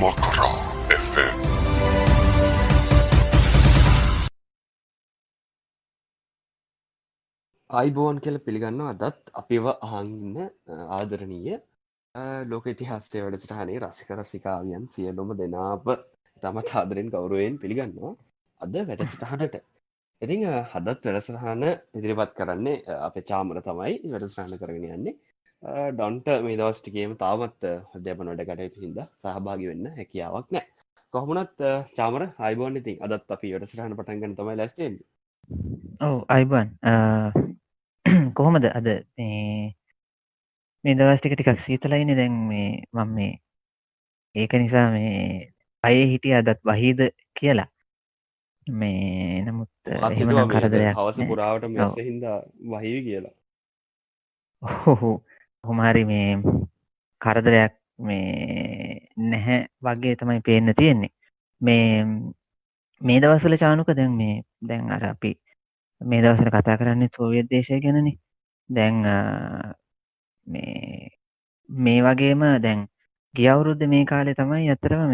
Makara FM. ආයිබෝන් කියලා පිළිගන්නවා අදත් අපිව අහන් ඉන්න ආදරණීය ලෝක ඉතිහාසය වැඩසටහනේ රසික රසිකාවියන් සියලුම දෙනාව තමත් ආදරෙන් ගෞරවයෙන් පිළිගන්නවා අද වැඩසටහනට. ඉතින් හදත් වැඩසටහන ඉදිරිපත් කරන්නේ අපේ චාමර තමයි වැඩසටහන කරගෙන යන්නේ. ඩොන්ට මේ දවස් ටිකේම තාමත් අධ්‍යාපන වැඩ කටයුතු හින්දා සහභාගී වෙන්න හැකියාවක් නැහැ. කොහොමුණත් චාමර ආයිබෝන් ඉතින් අදත් අපි වැඩසටහන පටන් ගන්න තමයි ලෑස්ති වෙන්නේ. ඔව් අයිබන් කොහොමද අද මේ දවස් ටික සීතලයිනේ දැන් මම ඒක නිසා අයේ හිටිය අදත් වහීද කියලා නමුත් එහෙමනම් කරදරයක් හවස පුරාවට නෑ. මෙස්ස හින්දා වහිවි කියලා. ඔව් කොහොම හරි කරදරයක් නැහැ වගේ තමයි පේන්න තියෙන්නේ. මේ දවස්වල චානුක දැන් අර අපි මේ දවස්වල කතා කරන්නේ සෝවියට් දේශය ගැනනේ. දැන් මේ වගේම දැන් ගිය අවුරුද්දේ මේ කාලේ තමයි ඇත්තටම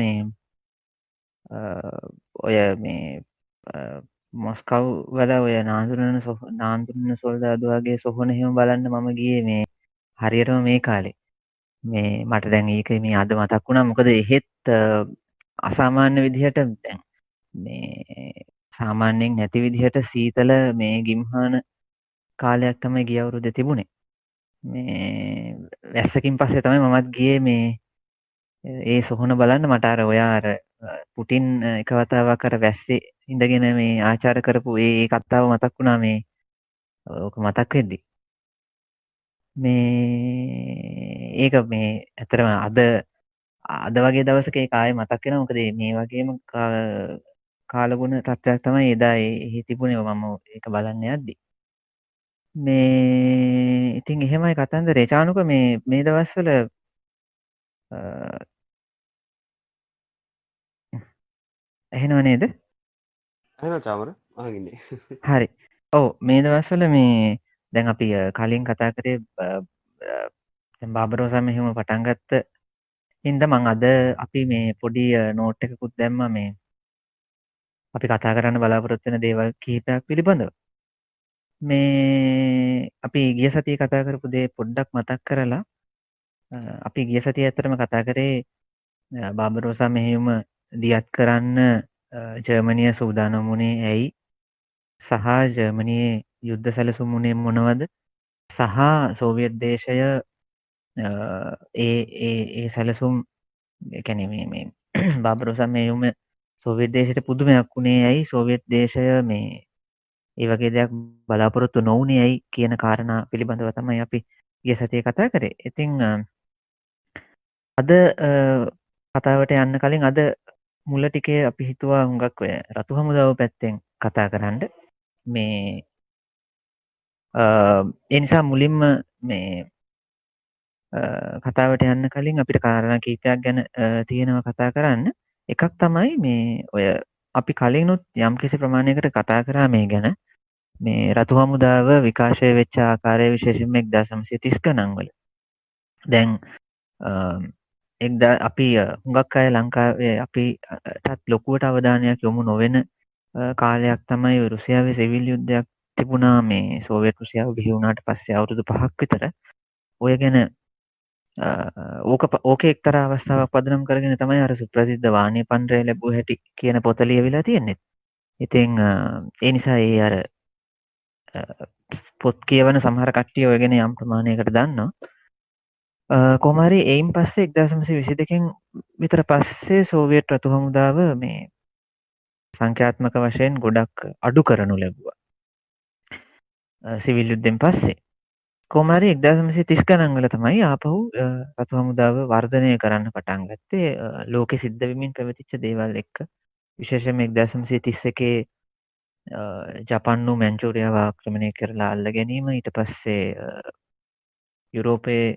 ඔය මොස්කව් වල ඔය නාඳුනන සොල්දාදු වගේ සොහොන එහෙම බලන්න මම ගියේ හරියටම මේ කාලේ. මට දැන් ඒක අද මතක් වුණා. මොකද එහෙත් අසාමාන්‍ය විදිහට දැන් සාමාන්‍යයෙන් නැති විදිහට සීතල ගිම්හාන කාලයක් තමයි ගිය අවුරුද්දේ තිබුණේ. වැස්සකින් පස්සේ තමයි මමත් ගියේ ඒ සොහොන බලන්න. මට අර ඔයා අර පුටින් එක වතාවක් අර වැස්සේ ඉඳගෙන ආචාර කරපු ඒ කතාව මතක් වුණා ඕක මතක් වෙද්දි. ඒක ඇත්තටම අද වගේ දවසක ඒක ආයේ මතක් වෙනවා. මොකද මේ වගේම කාලගුණ තත්ත්වයක් තමයි එදා එහි තිබුණේ මම ඒක බලන්න යද්දි. ඉතින් එහෙමයි කතන්දරේ. චානුක මේ දවස්වල ඇහෙනව නේද? ඇහෙනවා චාමර අහන් ඉන්නේ. හරි. ඔව් මේ දවස්වල දැන් අපි කලින් කතා කරේ දැන් බාබරෝසා මෙහෙම පටන් ගත්ත හින්දා මම අද අපි පොඩි නෝට් එකකුත් දැම්මා අපි කතා කරන්න බලාපොරොත්තු වෙන දේවල් කිහිපයක් පිළිබඳව. අපි ගිය සතියේ කතා කරපු දේ පොඩ්ඩක් මතක් කරලා අපි ගිය සතියේ ඇත්තටම කතා කරේ බාබරෝසා මෙහෙයුම දියත් කරන්න ජර්මනිය සූදානම් වුණේ ඇයි? සහ ජර්මනියේ යුද්ධ සැලසුම් වුණේ මොනවද? සහ සෝවියට් දේශය ඒ සැලසුම් ඒ කියන්නේ මේ බාබරෝසා මෙහෙයුම සෝවියට් දේශයට පුදුමයක් වුණේ ඇයි? සෝවියට් දේශය ඒ වගේ දෙයක් බලාපොරොත්තු නොවුනේ ඇයි කියන කාරණා පිළිබඳව තමයි අපි ගිය සතියේ කතා කරේ. ඉතින් අද කතාවට යන්න කලින් අද මුල ටිකේ අපි හිතුවා හුඟක් ඔය රතු හමුදාව පැත්තෙන් කතා කරන්න. ඒ නිසා මුලින්ම කතාවට යන්න කලින් අපිට කාරණා කීපයක් ගැන තියෙනවා කතා කරන්න. එකක් තමයි ඔය අපි කලිනුත් යම්කිසි ප්‍රමාණයකට කතා කරා මේ ගැන. රතු හමුදාව විකාශය වෙච්ච ආකාරය විශේෂයෙන්ම 1930 ගණන් වල. දැන් අපි හුඟක් අය ලංකාවේ අපිටත් ලොකුවට අවධානයක් යොමු නොවන කාලයක් තමයි රුසියාවේ සිවිල් යුද්ධයක් තිබුණා සෝවියට් රුසියාව බිහි වුණාට පස්සේ අවුරුදු 5ක් විතර. ඔය ගැන ඕකේ එක්තරා අවස්ථාවක් පදනම් කරගෙන තමයි අර සුප්‍රසිද්ධ වාණිය පණ්ඩරය ලැබුව හැටි කියන පොත ලියවිලා තියෙන්නේ. ඉතින් ඒ නිසා අර පොත් කියවන සමහර කට්ටිය ඔය ගැන යම් ප්‍රමාණයකට දන්නවා. කොහොම හරි එයින් පස්සේ 1922කින් විතර පස්සේ සෝවියට් රතු හමුදාව සංඛ්‍යාත්මක වශයෙන් ගොඩක් අඩු කරනු ලැබුවා. සිවිල් යුද්ධෙන් පස්සේ. කොහොම හරි 1930 ගණන් වල තමයි ආපහු රතු හමුදාව වර්ධනය කරන්න පටන් ගත්තේ ලෝකෙ සිද්ධ වෙමින් පැවතිච්ච දේවල් එක්ක. විශේෂයෙන්ම 1931 ජපන්නු මැන්චූරියාව ආක්‍රමණය කරලා අල්ල ගැනීම, ඊට පස්සේ යුරෝපයේ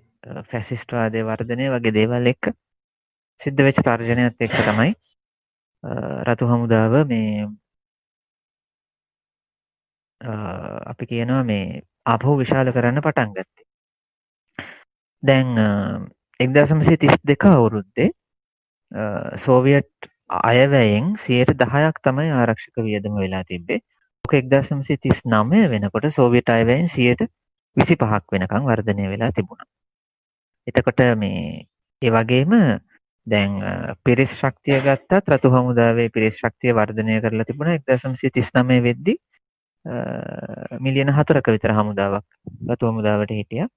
ෆැසිස්ට්වාදය වර්ධනය වගේ දේවල් එක්ක සිද්ධ වෙච්ච තර්ජනයත් එක්ක තමයි රතු හමුදාව අපි කියනවා ආපහු විශාල කරන්න පටන් ගත්තේ. දැන් 1932 අවුරුද්දේ සෝවියට් අයවැයෙන් 10%ක් තමයි ආරක්ෂක වියදම වෙලා තිබ්බේ. ඕක 1939 වෙනකොට සෝවියට් අයවැයෙන් 25ක් වෙනකන් වර්ධනය වෙලා තිබුණා. එතකොට මේ ඒ වගේම දැන් පිරිස් ශක්තිය ගත්තත් රතු හමුදාවේ පිරිස් ශක්තිය වර්ධනය කරලා තිබුණා 1939 වෙද්දී මිලියන 4ක විතර හමුදාවක් රතු හමුදාවට හිටියා.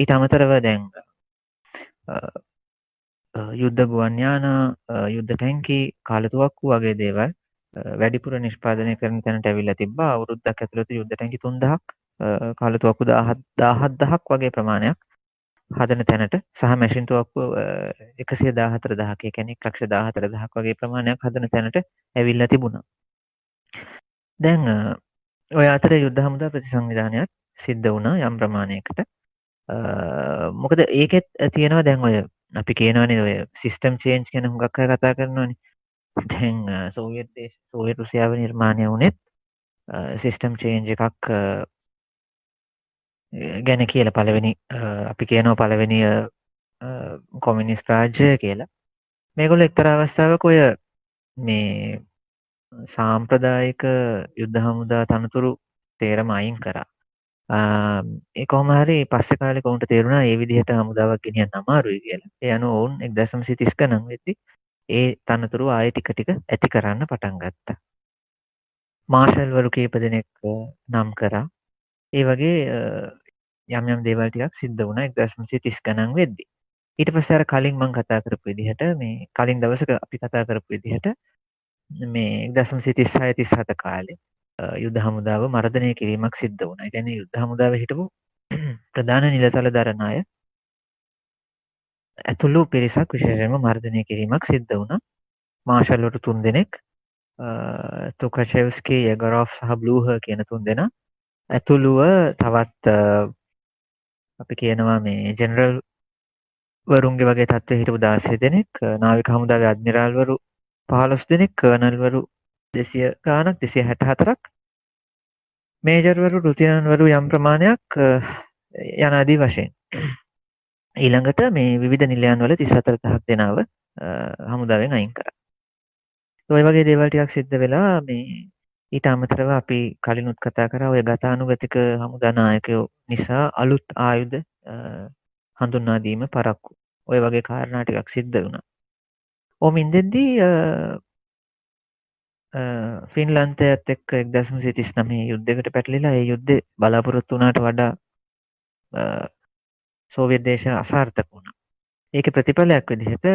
ඊට අමතරව දැන් යුද්ධ ගුවන් යාන, යුද්ධ ටැංකි, කාලතුවක්කු වගේ දේවල් වැඩිපුර නිෂ්පාදනය කරන තැනට ඇවිල්ලා තිබ්බා. අවුරුද්දක් ඇතුළත යුද්ධ ටැංකි 3000ක්, කාලතුවක්කු 17000ක් වගේ ප්‍රමාණයක් හදන තැනට සහ මැෂින් තුවක්කු 114000ක්, ඒ කියන්නේ 114000ක් වගේ ප්‍රමාණයක් හදන තැනට ඇවිල්ලා තිබුණා. දැන් ඔය අතර යුද්ධ හමුදා ප්‍රතිසංවිධානයක් සිද්ධ වුණා යම් ප්‍රමාණයකට. මොකද ඒකෙත් තියෙනවා දැන් ඔය අපි කියනවනේ ඔය සිස්ටම් චේන්ජ් ගැන හුඟක් අය කතා කරනවනේ. දැන් සෝවියට් රුසියාව නිර්මාණය වුණෙත් සිස්ටම් චේන්ජ් එකක් ගැන කියලා පළවෙනි අපි කියනවා පළවෙනි කොමියුනිස්ට් රාජ්‍යය කියලා. මේගොල්ලෝ එක්තරා අවස්ථාවක ඔය මේ සාම්ප්‍රදායික යුද්ධ හමුදා තනතුරු තේරම අයින් කරා. ඒ කොහොම හරි පස්සේ කාලෙක ඔවුන්ට තේරුණා ඒ විදිහට හමුදාවක් ගෙනියන්න අමාරුයි කියලා. ඒ අනුව ඔවුන් 1930 ගණන් වෙද්දී ඒ තනතුරු ආයෙ ටික ටික ඇති කරන්න පටන් ගත්තා. මාෂල්වරු කීප දෙනෙක් නම් කරා. ඒ වගේ යම් යම් දේවල් ටිකක් සිද්ධ වුණා 1930 ගණන් වෙද්දී. ඊට පස්සේ අර කලින් මම කතා කරපු විදිහට මේ කලින් දවසක අපි කතා කරපු විදිහට මේ 1936 37 කාලේ යුද්ධ හමුදාව මර්ධනය කිරීමක් සිද්ධ වුණා. ඒ කියන්නේ යුද්ධ හමුදාවේ හිටපු ප්‍රධාන නිලතලධරණ අය ඇතුළු පිරිසක් විශේෂයෙන්ම මර්ධනය කිරීමක් සිද්ධ වුණා. මාෂල්වරු 3 දෙනෙක්, තුකෂෙව්ස්කි, යගොරොව් සහ බ්ලූහර් කියන 3 දෙනා ඇතුළුව තවත් අපි කියනවා මේ ජෙනරල් වරුන්ගේ වගේ තත්ත්වයේ හිටපු 16 දෙනෙක්, නාවික හමුදාවේ අඩ්මිරාල්වරු 15 දෙනෙක්, කර්නල්වරු 200 ගාණක් 264ක්, මේජර්වරු ලුතිනන්වරු යම් ප්‍රමාණයක් යන ආදී වශයෙන්. ඊළඟට මේ විවිධ නිලයන් වල 34000ක් දෙනාව හමුදාවෙන් අයින් කරා. ඔය වගේ දේවල් ටිකක් සිද්ධ වෙලා මේ ඊට අමතරව අපි කලිනුත් කතා කරා ඔය ගතානුගතික හමුදා නායකයෝ නිසා අලුත් ආයුධ හඳුන්වා දීම පරක්කු. ඔය වගේ කාරණා ටිකක් සිද්ධ වුණා. ඕම ඉඳෙද්දී ෆින්ලන්තයත් එක්ක 1939 යුද්ධයකට පැටලිලා ඒ යුද්ධේ බලාපොරොත්තු වුණාට වඩා සෝවියට් දේශ අසාර්ථක වුණා. ඒකේ ප්‍රතිඵලයක් විදිහට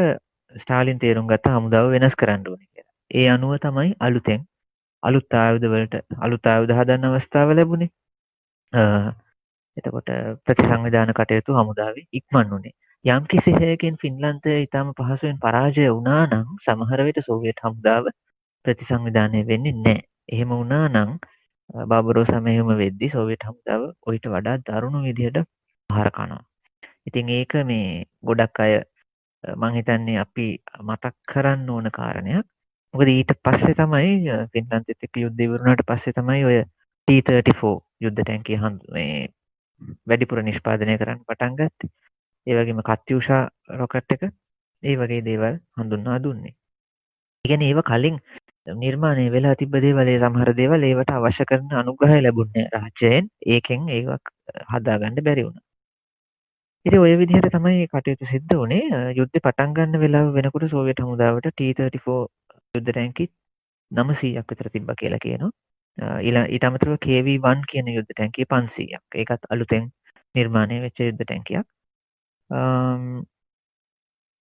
ස්ටාලින් තේරුම් ගත්ත හමුදාව වෙනස් කරන්න ඕනේ කියලා. ඒ අනුව තමයි අලුතෙන් අලුත් ආයුධ හදන්න අවස්ථාව ලැබුණේ. එතකොට ප්‍රතිසංවිධාන කටයුතු හමුදාවේ ඉක්මන් වුණේ. යම් කිසි හේයකින් ෆින්ලන්තය ඉතාම පහසුවෙන් පරාජය වුණා නම් සමහර විට සෝවියට් හමුදාව ප්‍රතිසංවිධානය වෙන්නේ නැහැ. එහෙම වුණා නම් බාබරෝසා මෙහෙයුම වෙද්දී සෝවියට් හමුදාව ඔයිට වඩා දරුණු විදිහට පහර කනවා. ඉතින් ඒක මේ ගොඩක් අය මං හිතන්නේ අපි මතක් කරන්න ඕන කාරණයක්. මොකද ඊට පස්සේ තමයි ෆින්ලන්තෙත් එක්ක යුද්ධය ඉවරුණාට පස්සේ තමයි ඔය T-34 යුද්ධ ටැංකිය මේ වැඩිපුර නිෂ්පාදනය කරන්න පටන් ගත්තේ. ඒ වගේම කත්යුෂා රොකට් එක ඒ වගේ දේවල් හඳුන්වා දුන්නේ. ඒ කියන්නේ ඒව කලින් නිර්මාණය වෙලා තිබ්බ දේවල්, ඒ සමහර දේවල් ඒවට අවශ්‍ය කරන අනුග්‍රහය ලැබුණේ රාජ්‍යයෙන්. ඒකෙන් ඒවා හදාගන්න බැරි වුණා. ඉතින් ඔය විදිහට තමයි කටයුතු සිද්ධ වුණේ. යුද්ධේ පටන් ගන්න වෙලාව වෙනකොට සෝවියට් හමුදාවට T-34 යුද්ධ ටැංකි 900ක් විතර තිබ්බා කියලා කියනවා. ඊට අමතරව KV-1 කියන යුද්ධ ටැංකිය 500ක්. ඒකත් අලුතෙන් නිර්මාණය වෙච්ච යුද්ධ ටැංකියක්.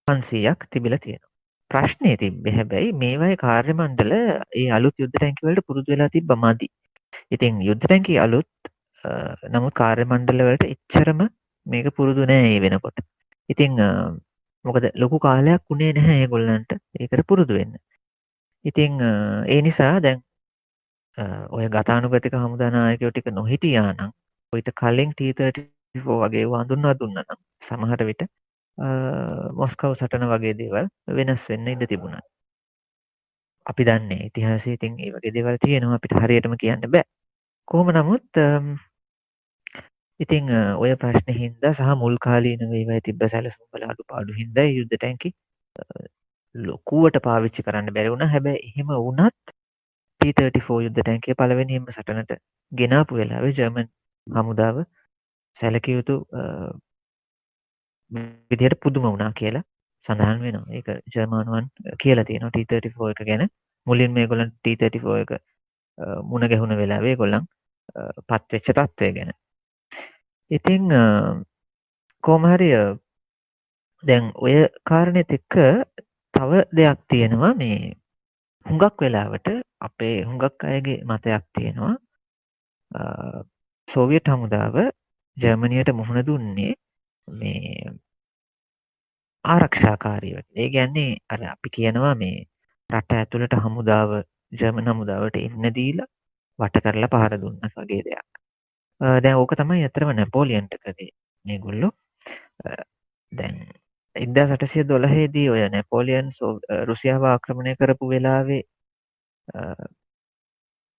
500ක් තිබිලා තියෙනවා. ප්‍රශ්නේ තිබ්බේ හැබැයි මේවායේ කාර්ය මණ්ඩල ඒ අලුත් යුද්ධ ටැංකි වලට පුරුදු වෙලා තිබ්බ මදි. ඉතින් යුද්ධ ටැංකි අලුත් නමුත් කාර්ය මණ්ඩල වලට එච්චරම මේක පුරුදු නෑ ඒ වෙනකොට. ඉතින් මොකද ලොකු කාලයක් උනේ නැහැ ඒගොල්ලන්ට ඒකට පුරුදු වෙන්න. ඉතින් ඒ නිසා දැන් ඔය ගතානුගතික හමුදා නායකයෝ ටික නොහිටියා නම් ඔයිට කලින් T-34 වගේ ඒවා හඳුන්වා දුන්නා නම් සමහර විට මොස්කව් සටන වගේ දේවල් වෙනස් වෙන්න ඉඩ තිබුණා. අපි දන්නේ ඉතිහාසයේ ඉතින් ඒ වගේ දේවල් තියෙනවා අපිට හරියටම කියන්න බෑ. කොහොම නමුත් ඉතින් ඔය ප්‍රශ්නේ හින්දා සහ මුල් කාලීනව ඒවායේ තිබ්බ සැලසුම් වල අඩුපාඩු හින්දා යුද්ධ ටැංකි ලොකුවට පාවිච්චි කරන්න බැරි වුණා. හැබැයි එහෙම වුණත් T-34 යුද්ධ ටැංකිය පළවෙනියෙන්ම සටනට ගෙනාපු වෙලාවේ ජර්මන් හමුදාව සැලකිය යුතු විදිහට පුදුම වුණා කියලා සඳහන් වෙනවා. ඒක ජර්මනුවන් කියලා තියෙනවා T-34 එක ගැන. මුලින්ම මේගොල්ලන් T-34 එක මුණ ගැහුණ වෙලාවේ ඒගොල්ලන් පත් වෙච්ච තත්ත්වය ගැන. ඉතින් කොහොම හරි දැන් ඔය කාරණෙත් එක්ක තව දෙයක් තියෙනවා මේ හුඟක් වෙලාවට අපේ හුඟක් අයගේ මතයක් තියෙනවා සෝවියට් හමුදාව ජර්මනියට මුහුණ දුන්නේ මේ ආරක්ෂාකාරීව. ඒ කියන්නේ අර අපි කියනවා මේ රට ඇතුළට හමුදාව ජර්මන් හමුදාවට එන්න දීලා වට කරලා පහර දුන්නා වගේ දෙයක්. දැන් ඕක තමයි ඇත්තටම නැපෝලියන්ට කළේ මේගොල්ලෝ. දැන් 1812 දී ඔය නැපෝලියන් රුසියාව ආක්‍රමණය කරපු වෙලාවේ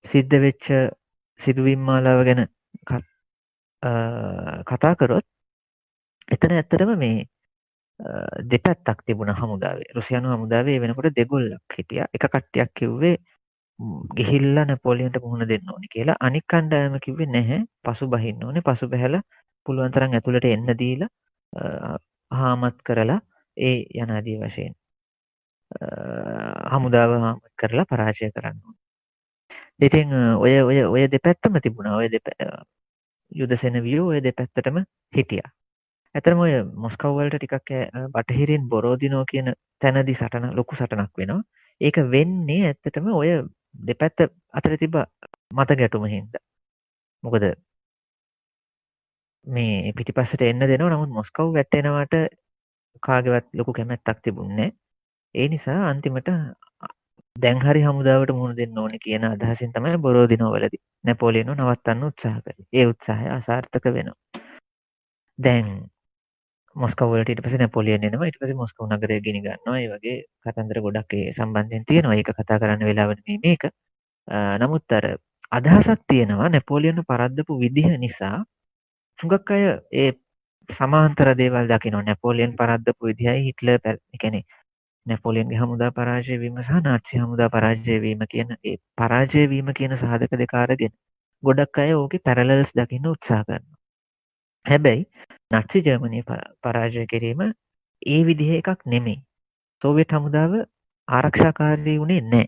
සිද්ධ වෙච්ච සිදුවීම් මාලාව ගැන කතා කරොත් එතන ඇත්තටම මේ දෙපැත්තක් තිබුණ හමුදාවේ. රුසියානු හමුදාවේ වෙනකොට දෙගොල්ලක් හිටියා. එක කට්ටියක් කිව්වේ ගිහිල්ලා නැපෝලියන්ට මුහුණ දෙන්න ඕනේ කියලා. අනික් කණ්ඩායම කිව්වේ නැහැ. පසු බහින්න ඕනේ. පසු බහැලා පුළුවන් තරම් ඇතුළට එන්න දීලා හාමත් කරලා ඒ යනාදී වශයෙන් හමුදාව හාමත් කරලා පරාජය කරන්න ඕනේ. ඉතින් ඔය දෙපැත්තම තිබුණා. ඔය යුද සෙනවියෝ ඔය දෙපැත්තටම හිටියා. ඇතරම ඔය මොස්කව් වලට ටිකක් බටහිරින් බොරෝදිනෝ කියන තැනදී ලොකු සටනක් වෙනවා. ඒක වෙන්නේ ඇත්තටම ඔය දෙපැත්ත අතර තිබ්බ මත ගැටුම හින්දා. මොකද මේ පිටිපස්සට එන්න දෙනවා. නමුත් මොස්කව් වැටෙනවට කාගේවත් ලොකු කැමැත්තක් තිබුණේ නැහැ. ඒ නිසා අන්තිමට දැන් හරි හමුදාවට මුහුණ දෙන්න ඕනේ කියන අදහසින් තමයි බොරෝදිනෝ වලදී නැපෝලියන්ව නවත්තන්න උත්සාහ කළේ. ඒ උත්සාහය අසාර්ථක වෙනවා. දැන් මොස්කව් වලට ඊට පස්සේ නැපෝලියන් එනවා. ඊට පස්සේ මොස්කව් නගරය ගිනි ගන්නවා. ඒ වගේ කතන්දර ගොඩක් ඒ සම්බන්ධයෙන් තියෙනවා. ඒක කතා කරන්න වෙලාව නෙමෙයි මේක. නමුත් අර අදහසක් තියෙනවා නැපෝලියන්ව පරද්දපු විදිහ නිසා හුඟක් අය ඒ සමාන්තර දේවල් දකිනවා. නැපෝලියන් පරද්දපු විදිහයි හිට්ලර් ඒ කියන්නේ නැපෝලියන්ගේ හමුදා පරාජය වීම සහ නාට්සි හමුදා පරාජය වීම කියන ඒ පරාජය වීම කියන සාධක දෙක අරගෙන ගොඩක් අය ඕකේ පැරලල්ස් දකින්න උත්සාහ කරනවා. හැබැයි නට්සි ජර්මනිය පරාජය කිරීම ඒ විදිහ එකක් නෙමෙයි. සෝවියට් හමුදාව ආරක්ෂාකාරී වුණේ නැහැ.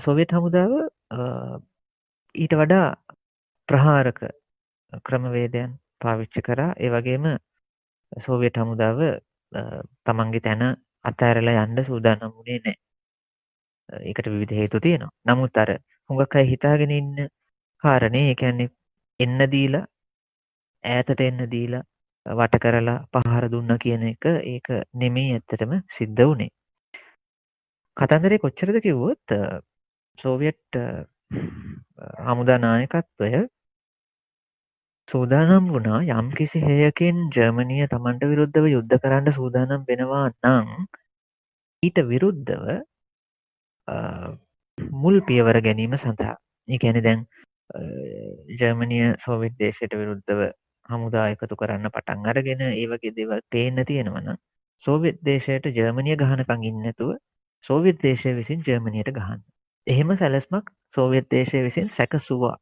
සෝවියට් හමුදාව ඊට වඩා ප්‍රහාරක ක්‍රමවේදයන් පාවිච්චි කරා. ඒ වගේම සෝවියට් හමුදාව තමන්ගේ තැන අතහැරලා යන්න සූදානම් වුණේ නැහැ. ඒකට විවිධ හේතු තියෙනවා. නමුත් අර හුඟක් අය හිතාගෙන ඉන්න කාරණේ ඒ කියන්නේ එන්න දීලා ඈතට එන්න දීලා වට කරලා පහර දුන්නා කියන එක ඒක නෙමෙයි ඇත්තටම සිද්ධ වුණේ. කතන්දරේ කොච්චරද කිව්වොත් සෝවියට් හමුදා නායකත්වය සූදානම් වුණා යම්කිසි හේයකින් ජර්මනිය තමන්ට විරුද්ධව යුද්ධ කරන්න සූදානම් වෙනවා නම් ඊට විරුද්ධව මුල් පියවර ගැනීම සඳහා. ඒ කියන්නේ දැන් ජර්මනිය සෝවියට් දේශයට විරුද්ධව හමුදා එකතු කරන්න පටන් අරගෙන ඒ වගේ දේවල් පේන්න තියෙනවා නම් සෝවියට් දේශයට ජර්මනිය ගහනකම් ඉන්නේ නැතුව සෝවියට් දේශය විසින් ජර්මනියට ගහන්න. එහෙම සැලැස්මක් සෝවියට් දේශය විසින් සැකසුවා.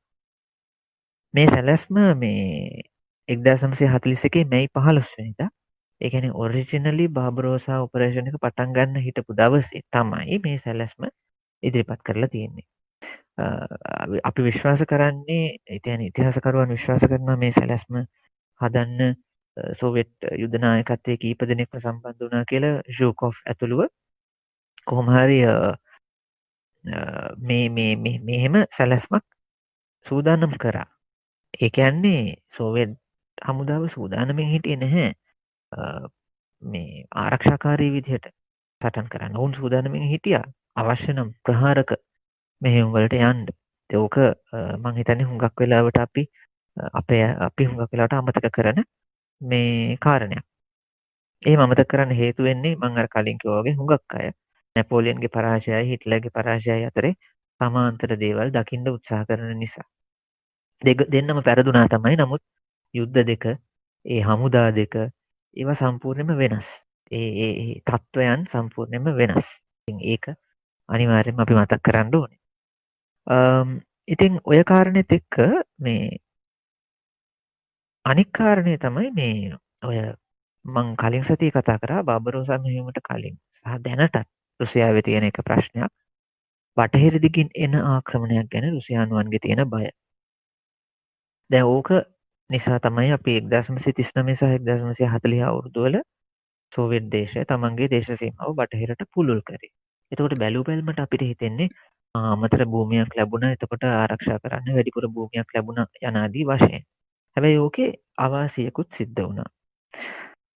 මේ සැලැස්ම මේ 1941 මැයි 15 වෙනිදා ඒ කියන්නේ ඔරිජිනලි බාබරෝසා ඔපරේෂන් එක පටන් ගන්න හිටපු දවසේ තමයි මේ සැලැස්ම ඉදිරිපත් කරලා තියෙන්නේ. අපි විශ්වාස කරන්නේ ඒ කියන්නේ ඉතිහාසකරුවන් විශ්වාස කරනවා මේ සැලැස්ම හදන්න සෝවියට් යුද නායකත්වයේ කීප දෙනෙක්ම සම්බන්ධ වුණා කියලා ෂූකෝෆ් ඇතුළුව කොහොම හරි මෙහෙම සැලැස්මක් සූදානම් කරා. ඒ කියන්නේ සෝවියට් හමුදාව සූදානමින් හිටියේ නැහැ මේ ආරක්ෂාකාරී විදිහට සටන් කරන්න. ඔවුන් සූදානමින් හිටියා අවශ්‍ය නම් ප්‍රහාරක මෙහෙයුම් වලට යන්න. ඒක මං හිතන්නේ හුඟක් වෙලාවට අපි හුඟක් වෙලාවට අමතක කරන මේ කාරණයක්. එහෙම අමතක කරන්න හේතු වෙන්නේ මං අර කලින් කිව්වා වගේ හුඟක් අය නැපෝලියන්ගේ පරාජයයි හිට්ලර්ගේ පරාජයයි අතරේ සමාන්තර දේවල් දකින්න උත්සාහ කරන නිසා. දෙන්නම පෙරදුනා තමයි. නමුත් යුද්ධ දෙක, ඒ හමුදා දෙක ඒවා සම්පූර්ණයෙන්ම වෙනස්. ඒ තත්ත්වයන් සම්පූර්ණයෙන්ම වෙනස්. ඉතින් ඒක අනිවාර්යෙන්ම අපි මතක් කරන්න ඕනේ. ඉතින් ඔය කාරණෙත් එක්ක මේ අනික් කාරණය තමයි මේ ඔය මං කලින් සතියේ කතා කරා බාබරෝසා මෙහෙයුමට කලින් සහ දැනටත් රුසියාවේ තියෙන එක ප්‍රශ්නයක් බටහිර දිගින් එන ආක්‍රමණයක් ගැන රුසියානුවන්ගේ තියෙන බය. දැන් ඕක නිසා තමයි අපි 1939 සහ 1940 අවුරුදු වල සෝවියට් දේශය තමන්ගේ දේශ සීමාව බටහිරට පුළුල් කරේ. එතකොට බැලූ බැල්මට අපිට හිතෙන්නේ අමතර භූමියක් ලැබුණා එතකොට ආරක්ෂා කරන්න වැඩිපුර භූමියක් ලැබුණා යනාදී වශයෙන්. හැබැයි ඕකේ අවාසියකුත් සිද්ධ වුණා.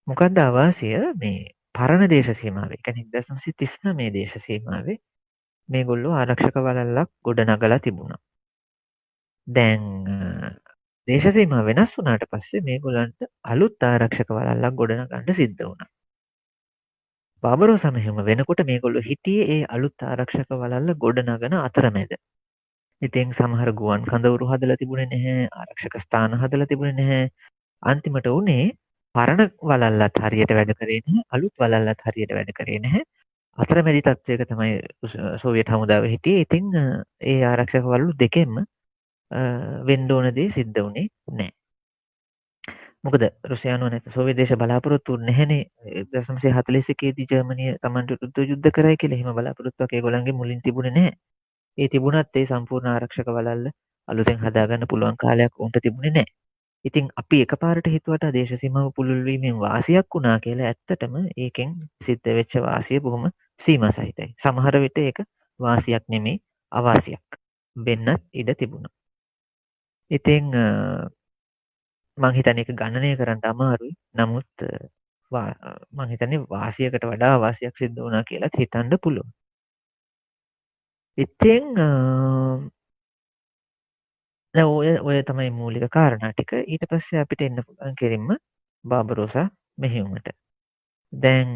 මොකක්ද අවාසිය මේ පරණ දේශ සීමාවේ කියන්නේ 1939 දේශ සීමාවේ මේගොල්ලෝ ආරක්ෂක වළල්ලක් ගොඩනගලා තිබුණා. දැන් දේශ සීමා වෙනස් වුණාට පස්සේ මේගොල්ලන්ට අලුත් ආරක්ෂක වළල්ලක් ගොඩනගන්න සිද්ධ වුණා. බාබරෝසා මෙහෙයුම වෙනකොට මේගොල්ලෝ හිටියේ ඒ අලුත් ආරක්ෂක වළල්ල ගොඩනගන අතරමැද. ඉතින් සමහර ගුවන් කඳවුරු හදලා තිබුණේ නැහැ, ආරක්ෂක ස්ථාන හදලා තිබුණේ නැහැ. අන්තිමට උනේ පරණ වළල්ලත් හරියට වැඩ කරේ නැහැ, අලුත් වළල්ලත් හරියට වැඩ කරේ නැහැ. අතරමැදි තත්ත්වයක තමයි සෝවියට් හමුදාව හිටියේ. ඉතින් ඒ ආරක්ෂක වළලු දෙකෙන්ම වෙන්න ඕන දේ සිද්ධ වුණේ නැහැ. මොකද රුසියානුව නැත්නම් සෝවියට් දේශ බලාපොරොත්තු වෙන්නේ නැහැනේ 1941 දී ජර්මනිය Tamanට විරුද්ධව යුද්ධ කරයි කියලා. එහෙම බලාපොරොත්තුවක් ඒගොල්ලන්ගේ මුලින් තිබුණේ නැහැ. ඒ තිබුණත් ඒ සම්පූර්ණ ආරක්ෂක වළල්ල අලුතෙන් හදාගන්න පුළුවන් කාලයක් උන්ට තිබුණේ නැහැ. ඉතින් අපි එකපාරට හිතුවට දේශ සීමාව පුළුල් වීමෙන් වාසියක් වුණා කියලා ඇත්තටම ඒකෙන් සිද්ධ වෙච්ච වාසිය බොහොම සීමා සහිතයි. සමහර විට ඒක වාසියක් නෙමෙයි අවාසියක් වෙන්නත් ඉඩ තිබුණා. ඉතින් මං හිතන්නේ ඒක ගණනය කරන්න අමාරුයි. නමුත් මං හිතන්නේ වාසියකට වඩා අවාසියක් සිද්ධ වුණා කියලාත් හිතන්න පුළුවන්. ඉතින් දැන් ඔය තමයි මූලික කාරණා ටික. ඊට පස්සේ අපිට එන්න පුළුවන් කෙලින්ම බාබරෝසා මෙහෙයුමට. දැන්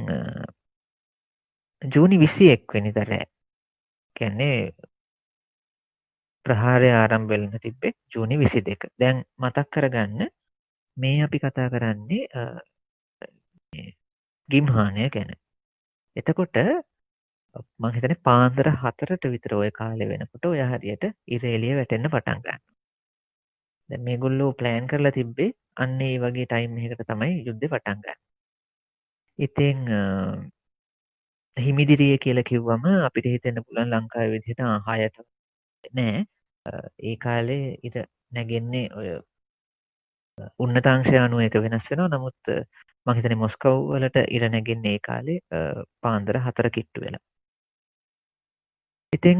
ජූනි 21 වෙනිදා රෑ කියන්නේ ප්‍රහාරය ආරම්භ වෙන්න තිබ්බේ ජූනි 22. දැන් මතක් කරගන්න මේ අපි කතා කරන්නේ ගිම්හානය ගැන. එතකොට මං හිතන්නේ පාන්දර 4ට විතර ওই කාලේ වෙනකොට ඔය හරියට ඉර එළිය වැටෙන්න පටන් ගන්නවා. දැන් මේගොල්ලෝ ප්ලෑන් කරලා තිබ්බේ අන්න ඒ වගේ ටයිම් එකකට තමයි යුද්ධේ පටන් ගන්න. ඉතින් හිමිදිරිය කියලා කිව්වම අපිට හිතෙන්න පුළුවන් ලංකාවේ විදිහට 6ට නෑ. ඒ කාලේ ඉර නැගෙන්නේ ඔය උන්නතාංශය අනුව එක වෙනස් වෙනවා. නමුත් මං හිතන්නේ මොස්කව් වලට ඉර නැගෙන්නේ ඒ කාලේ පාන්දර 4 කිට්ටු වෙලා. ඉතින්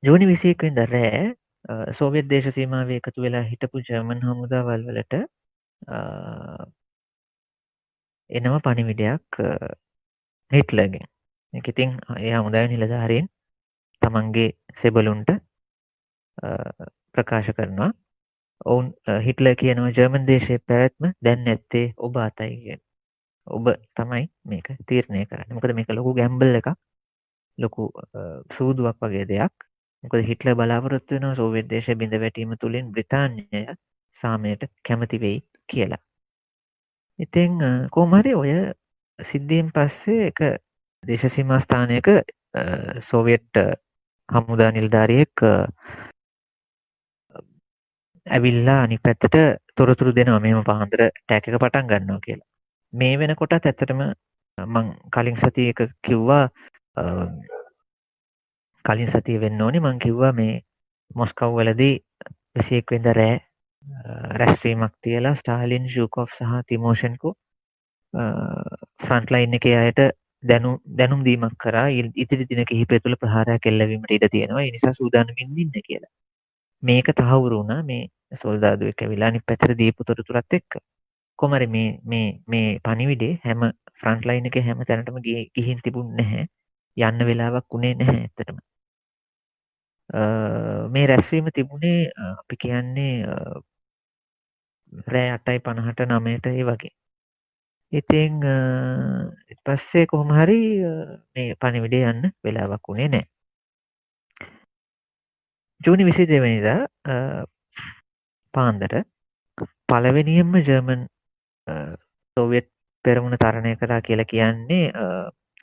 ජූනි 21 වෙනිදා රෑ සෝවියට් දේශ සීමාවේ එකතු වෙලා හිටපු ජර්මන් හමුදාවල් වලට එනවා පණිවිඩයක් හිට්ලර්ගෙන්. මේක ඉතින් ඒ හමුදාවේ නිලධාරීන් තමන්ගේ සෙබළුන්ට ප්‍රකාශ කරනවා. ඔවුන් හිට්ලර් කියනවා ජර්මන් දේශයේ පැවැත්ම දැන් නැත්තේ ඔබ අතයි කියන. ඔබ තමයි මේක තීරණය කරන්නේ. මොකද මේක ලොකු ගැම්බල් එකක්. ලොකු සූදුවක් වගේ දෙයක්. මොකද හිට්ලර් බලාපොරොත්තු වෙනවා සෝවියට් දේශය බිඳ වැටීම තුළින් බ්‍රිතාන්‍යය සාමයට කැමති වෙයි කියලා. ඉතින් කොහොම හරි ඔය සිද්ධියෙන් පස්සේ එක දේශ සීමා ස්ථානයක සෝවියට් හමුදා නිලධාරියෙක් ඇවිල්ලා අනිත් පැත්තට තොරතුරු දෙනවා මෙහෙම පාන්දර ටැක් එක පටන් ගන්නවා කියලා. මේ වෙනකොටත් ඇත්තටම මං කලින් සතියක කිව්වා කලින් සතිය වෙන්න ඕනේ මං කිව්වා මේ මොස්කව් වලදී 21 වෙනිදා රෑ රැස්වීමක් තියලා ස්ටාලින් ෂූකොව් සහ තිමෝෂෙන්කෝ ෆ්‍රන්ට් ලයින් එකේ අයට දැනුම් දීමක් කරා ඉදිරි දින කිහිපය තුළ ප්‍රහාරයක් එල්ලවීමට ඉඩ තියෙනවා. ඒ නිසා සූදානමින් ඉන්න කියලා. මේක තහවුරු වුණා මේ සොල්දාදුවෙක් ඇවිල්ලා අනිත් පැත්තට දීපු තොරතුරත් එක්ක. කොහොම හරි මේ පණිවිඩේ හැම ෆ්‍රන්ට් ලයින් එකේ හැම තැනටම ගිහින් තිබුණේ නැහැ. යන්න වෙලාවක් උනේ නැහැ ඇත්තටම. මේ රැස්වීම තිබුණේ අපි කියන්නේ රෑ 8:50ට 9ට ඒ වගේ. ඉතින් ඊට පස්සේ කොහොම හරි මේ පණිවිඩය යන්න වෙලාවක් උනේ නැහැ. ජූනි 22 වෙනිදා පාන්දර පළවෙනියෙන්ම ජර්මන් සෝවියට් පෙරමුණ තරණය කළා කියලා කියන්නේ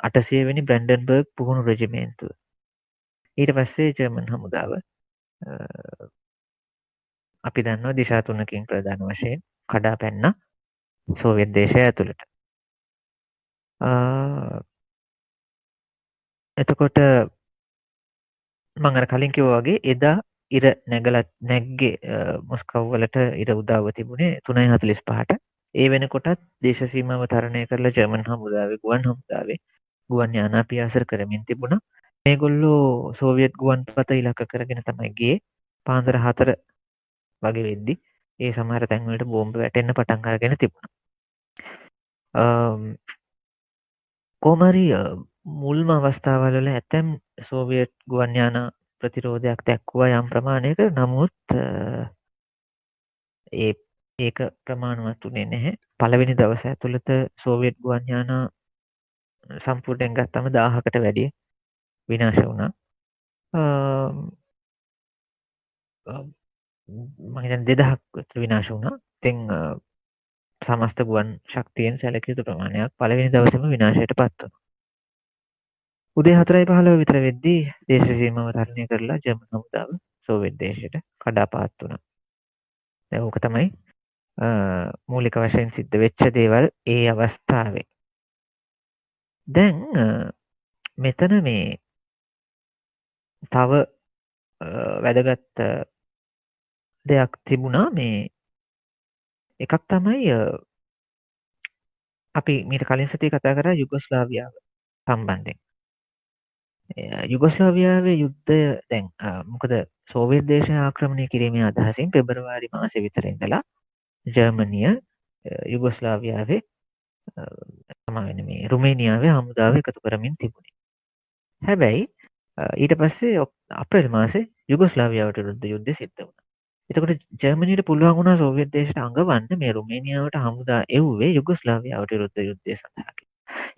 800 වෙනි බ්‍රැන්ඩන්බර්ග් පුහුණු රෙජිමේන්තුව. ඊට පස්සේ ජර්මන් හමුදාව අපි දන්නවා දිශා තුනකින් ප්‍රධාන වශයෙන් කඩා පැන්නා සෝවියට් දේශය ඇතුළට. එතකොට මම අර කලින් කිව්වා වගේ එදා ඉර නැග්ගේ මොස්කව් වලට ඉර උදාව තිබුණේ 3:45ට. ඒ වෙනකොටත් දේශ සීමාව තරණය කරලා ජර්මන් හමුදාවේ ගුවන් හමුදාවේ ගුවන් යානා පියාසර කරමින් තිබුණා. මේගොල්ලෝ සෝවියට් ගුවන් පත ඉලක්ක කරගෙන තමයි ගියේ. පාන්දර 4 වගේ වෙද්දි ඒ සමහර තැන්වලට බෝම්බ වැටෙන්න පටන් අරගෙන තිබුණා. කොහොම හරි මුල්ම අවස්ථාවල වල ඇතැම් සෝවියට් ගුවන් යාන ප්‍රතිරෝධයක් දැක්වුවා යම් ප්‍රමාණයක. නමුත් ඒක ප්‍රමාණවත් වුණේ නැහැ. පළවෙනි දවස ඇතුළත සෝවියට් ගුවන් යාන සම්පූර්ණයෙන් ගත්තම 1000කට වැඩිය විනාශ වුණා. මම හිතන්නේ 2000ක් විතර විනාශ වුණා. ඉතින් සමස්ත ගුවන් ශක්තියෙන් සැලකිය යුතු ප්‍රමාණයක් පළවෙනි දවසේම විනාශයට පත් වුණා. උදේ 4:15 විතර වෙද්දී දේශ සීමාව තරණය කරලා ජර්මන් හමුදාව සෝවියට් දේශයට කඩාපාත් වුණා. දැන් ඕක තමයි මූලික වශයෙන් සිද්ධ වෙච්ච දේවල් ඒ අවස්ථාවේ. දැන් මෙතන මේ තව වැදගත් දෙයක් තිබුණා. මේ එකක් තමයි අපි මීට කලින් සතියේ කතා කරා යුගොස්ලාවියාව සම්බන්ධයෙන්. යුගොස්ලාවියාවේ යුද්ධය දැන් මොකද සෝවියට් දේශය ආක්‍රමණය කිරීමේ අදහසින් පෙබරවාරි මාසෙ විතර ඉඳලා ජර්මනිය යුගොස්ලාවියාවේ මේ රුමේනියාවේ හමුදාව එකතු කරමින් තිබුණේ. හැබැයි ඊට පස්සේ අප්‍රේල් මාසේ යුගොස්ලාවියාවට විරුද්ධ යුද්ධය සිද්ධ වුණා. එතකොට ජර්මනියට පුළුවන් වුණා සෝවියට් දේශයට අඟවන්න මේ රුමේනියාවට හමුදා එව්වේ යුගොස්ලාවියාවට විරුද්ධ යුද්ධය සඳහා.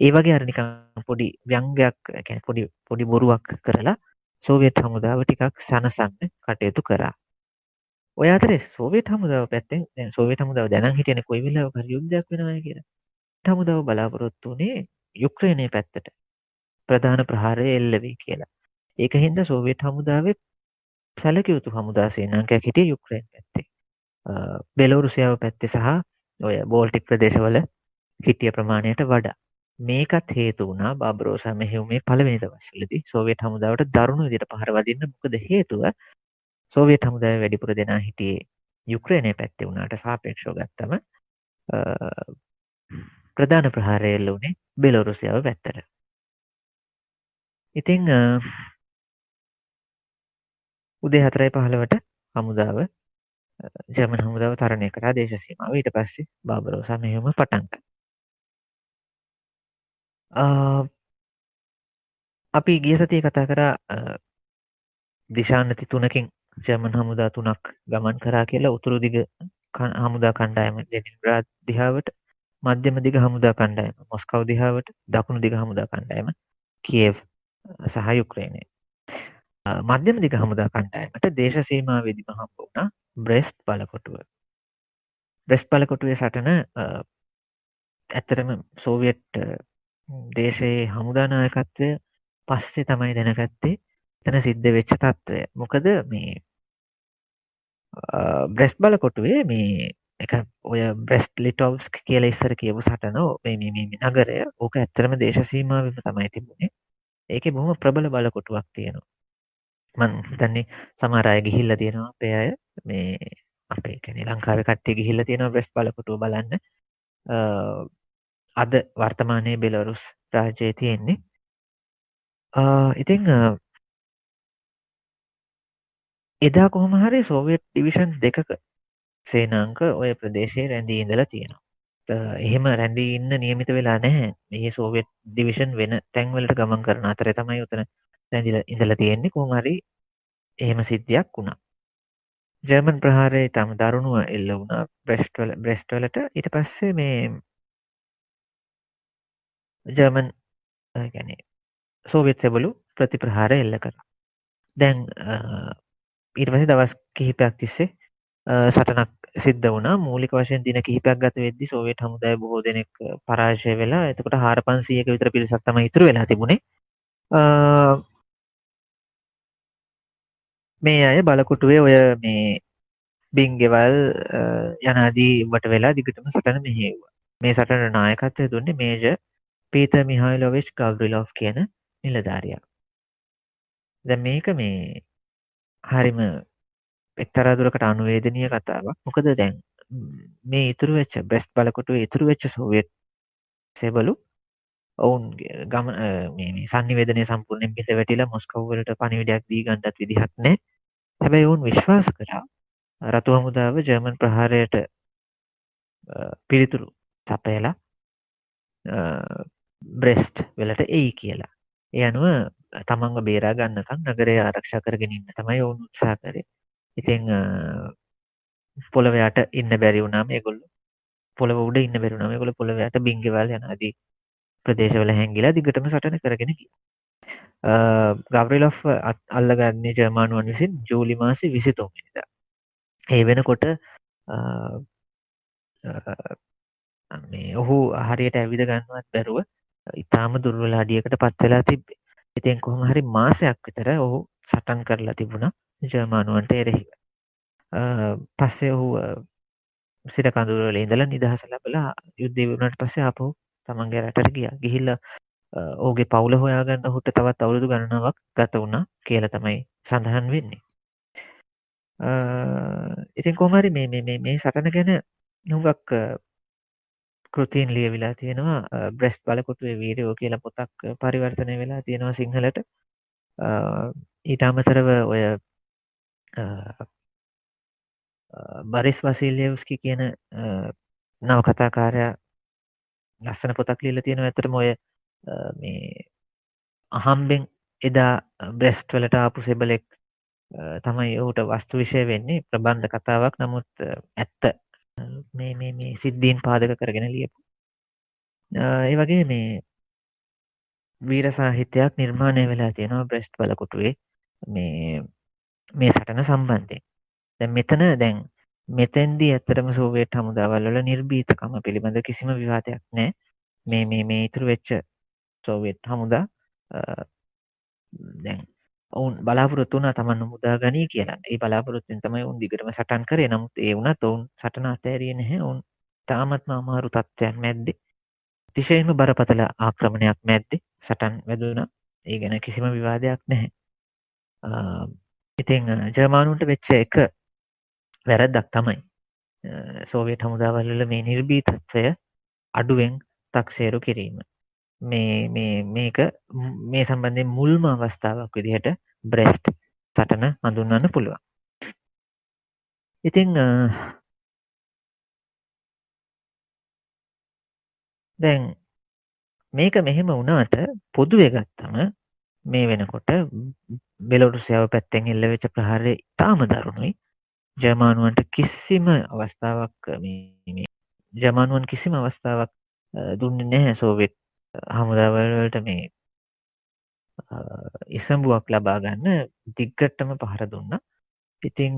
ඒ වගේ අර නිකන් පොඩි ව්‍යංගයක් කියන්නේ පොඩි බොරුවක් කරලා සෝවියට් හමුදාව ටිකක් සනසන්න කටයුතු කරා. ඔය අතරේ සෝවියට් හමුදාව පැත්තෙන් දැන් සෝවියට් හමුදාව දැනන් හිටියනේ කොයි වෙලාවක හරි යුද්ධයක් වෙනවා කියලා. හමුදාව බලාපොරොත්තු වුණේ යුක්‍රේනයේ පැත්තට ප්‍රධාන ප්‍රහාරය එල්ල වෙයි කියලා. ඒක හින්දා සෝවියට් හමුදාවේ සැලකිය යුතු හමුදා සේනාංකයක් හිටියේ යුක්‍රේන පැත්තේ. බෙලෝරුසියාව පැත්තේ සහ ඔය බෝල්ටික් ප්‍රදේශවල හිටිය ප්‍රමාණයට වඩා. මේකත් හේතු වුණා බාබරෝසා මෙහෙයුමේ පළවෙනි දවස්වලදී සෝවියට් හමුදාවට දරුණු විදිහට පහර වදින්න. මොකද හේතුව සෝවියට් හමුදාවේ වැඩිපුර දෙනා හිටියේ යුක්‍රේනයේ පැත්තේ වුණාට සාපේක්ෂව ගත්තම ප්‍රධාන ප්‍රහාරය එල්ල වුණේ බෙලෝරුසියාව පැත්තට. ඉතින් උදේ 4:15ට හමුදාව ජර්මන් හමුදාව තරණය කරා දේශ සීමාව. ඊට පස්සේ බාබරෝසා මෙහෙයුම පටන් ගත්තා. අපි ගිය සතියේ කතා කරා දිශානති 3කින් ජර්මන් හමුදා 3ක් ගමන් කරා කියලා. උතුරු දිග හමුදා කණ්ඩායම ලෙනින්ග්‍රාඩ් දිහාවට, මධ්‍යම දිග හමුදා කණ්ඩායම මොස්කව් දිහාවට, දකුණු දිග හමුදා කණ්ඩායම කියෙව් සහ යුක්‍රේනය. මධ්‍යම දිග හමුදා කණ්ඩායමට දේශ සීමාවේදීම හම්බ වුණා බ්‍රෙස්ට් බලකොටුව. බ්‍රෙස්ට් බලකොටුවේ සටන ඇත්තටම සෝවියට් දේශයේ හමුදා නායකත්වය පස්සේ තමයි දැනගත්තේ එතන සිද්ධ වෙච්ච තත්ත්වය. මොකද මේ බ්‍රෙස්ට් බලකොටුවේ මේ එක ඔය බ්‍රෙස්ට් ලිටොව්ස්ක් කියලා ඉස්සර කියපු සටන මේ නගරය ඕක ඇත්තටම දේශ සීමාවෙම තමයි තිබුණේ. ඒකේ බොහොම ප්‍රබල බලකොටුවක් තියෙනවා. මං හිතන්නේ සමහර අය ගිහිල්ලා තියෙනවා අපේ අය මේ අපේ කියන්නේ ලංකාවේ කට්ටිය ගිහිල්ලා තියෙනවා බ්‍රෙස්ට් බලකොටුව බලන්න. අද වර්තමානයේ බෙලරුස් රාජ්‍යයේ තියෙන්නේ. ඉතින් එදා කොහොම හරි සෝවියට් ඩිවිෂන් 2ක සේනාංක ඔය ප්‍රදේශයේ රැඳී ඉඳලා තියෙනවා. එහෙම රැඳී ඉන්න නියමිත වෙලා නැහැ. මේ සෝවියට් ඩිවිෂන් වෙන තැන්වලට ගමන් කරන අතරේ තමයි උතන රැඳිලා ඉඳලා තියෙන්නේ. කොහොම හරි එහෙම සිද්ධියක් වුණා. ජර්මන් ප්‍රහාරය තම දරුණුව එල්ල වුණා බ්‍රෙස්ට් වලට. ඊට පස්සේ මේ ජර්මන් කියන්නේ සෝවියට් සෙබළු ප්‍රතිප්‍රහාර එල්ල කරා. දැන් ඊට පස්සේ දවස් කිහිපයක් තිස්සේ සටනක් සිද්ධ වුණා. මූලික වශයෙන් දින කිහිපයක් ගත වෙද්දී සෝවියට් හමුදාවේ බොහෝ දෙනෙක් පරාජය වෙලා එතකොට 4500ක විතර පිරිසක් තමයි ඉතුරු වෙලා තිබුණේ. මේ අය බලකොටුවේ ඔය මේ බින්ගෙවල් යනාදී වට වෙලා දිගටම සටන මෙහෙයුවා. මේ සටනට නායකත්වය දුන්නේ මේජර් පීටර් මිහායිලොවිච් ගව්රිලොව් කියන නිලධාරියා. දැන් මේක මේ හරිම එක්තරා දුරකට අනුවේදනීය කතාවක්. මොකද දැන් මේ ඉතුරු වෙච්ච බ්‍රෙස්ට් බලකොටුවේ ඉතුරු වෙච්ච සෝවියට් සෙබළු ඔවුන්ගේ මේ සංනිවේදනය සම්පූර්ණයෙන් බිඳ වැටිලා මොස්කව් වලට පණිවිඩයක් දී ගන්නත් විදිහක් නැහැ. හැබැයි ඔවුන් විශ්වාස කරා රතු හමුදාව ජර්මන් ප්‍රහාරයට පිළිතුරු සපයලා බ්‍රෙස්ට් වලට එයි කියලා. ඒ අනුව තමන්ව බේරා ගන්නකම් නගරය ආරක්ෂා කරගෙන ඉන්න තමයි ඔවුන් උත්සාහ කරේ. ඉතින් පොළව යට ඉන්න බැරි වුණාම ඒගොල්ලෝ පොළව උඩ ඉන්න බැරි වුණාම ඒගොල්ලෝ පොළව යට බින්ගෙවල් යන ආදී ප්‍රදේශවල හැංගිලා දිගටම සටන කරගෙන ගියා. ගව්රිලොව් අල්ලගන්නේ ජර්මනුවන් විසින් ජූලි මාසේ 23 වෙනිදා. ඒ වෙනකොට මේ ඔහු හරියට ඇවිද ගන්නවත් බැරුව ඉතාම දුර්වල අඩියකට පත් වෙලා තිබ්බේ. ඉතින් කොහොම හරි මාසයක් විතර ඔහු සටන් කරලා තිබුණා ජර්මනුවන්ට එරෙහිව. පස්සේ ඔහු සිර කඳුර වල ඉඳලා නිදහස ලැබලා යුද්ධය වුණාට පස්සේ ආපහු තමන්ගේ රටට ගියා. ගිහිල්ලා ඔහුගේ පවුල හොයාගන්න ඔහුට තවත් අවුරුදු ගණනාවක් ගත වුණා කියලා තමයි සඳහන් වෙන්නේ. ඉතින් කොහොම හරි මේ සටන ගැන හුඟක් කෘතීන් ලියවිලා තියෙනවා. බ්‍රෙස්ට් බලකොටුවේ වීරයෝ කියලා පොතක් පරිවර්තනය වෙලා තියෙනවා සිංහලට. ඊට අමතරව ඔය බරිස් වසිලියව්ස්කි කියන නවකථාකාරයා ලස්සන පොතක් ලියලා තියෙනවා. ඇත්තටම ඔය මේ අහම්බෙන් එදා බ්‍රෙස්ට් වලට ආපු සෙබලෙක් තමයි ඔහුට වස්තු විෂය වෙන්නේ. ප්‍රබන්ධ කතාවක්. නමුත් ඇත්ත මේ සිද්ධීන් පාදක කරගෙන ලියපු. ඒ වගේ මේ වීර සාහිත්‍යයක් නිර්මාණය වෙලා තියෙනවා බ්‍රෙස්ට් බලකොටුවේ මේ සටන සම්බන්ධයෙන්. දැන් මෙතෙන්දී ඇත්තටම සෝවියට් හමුදාවල් වල නිර්භීතකම පිළිබඳ කිසිම විවාදයක් නැහැ. මේ ඉතුරු වෙච්ච සෝවියට් හමුදා දැන් ඔවුන් බලාපොරොත්තු වුණා තමන්ව මුදා ගනී කියලා. ඒ බලාපොරොත්තුෙන් තමයි ඔවුන් දිගටම සටන් කරේ. නමුත් ඒ වුණත් ඔවුන් සටන අතෑරියේ නැහැ. ඔවුන් තාමත්ම අමාරු තත්ත්වයන් මැද්දේ අතිශයින්ම බරපතල ආක්‍රමණයක් මැද්දේ සටන් වැදුණා. ඒ ගැන කිසිම විවාදයක් නැහැ. ඉතින් ජර්මනුන්ට වෙච්ච එක වැරද්දක් තමයි සෝවියට් හමුදාවල් වල මේ නිර්භීතත්වය අඩුවෙන් තක්සේරු කිරීම. මේක මේ සම්බන්ධයෙන් මුල්ම අවස්ථාවක් විදිහට බ්‍රෙස්ට් සටන හඳුන්වන්න පුළුවන්. ඉතින් දැන් මේක මෙහෙම වුණාට පොදුවේ ගත්තම මේ වෙනකොට බෙලොරුසියාව පැත්තෙන් එල්ල වෙච්ච ප්‍රහාරය ඉතාම දරුණුයි. ජර්මනුවන්ට කිසිම අවස්ථාවක් දුන්නේ නැහැ සෝවියට් හමුදාවල් වලට මේ ඉසඹුවක් ලබා ගන්න. දිග්ගටම පහර දුන්නා. ඉතින්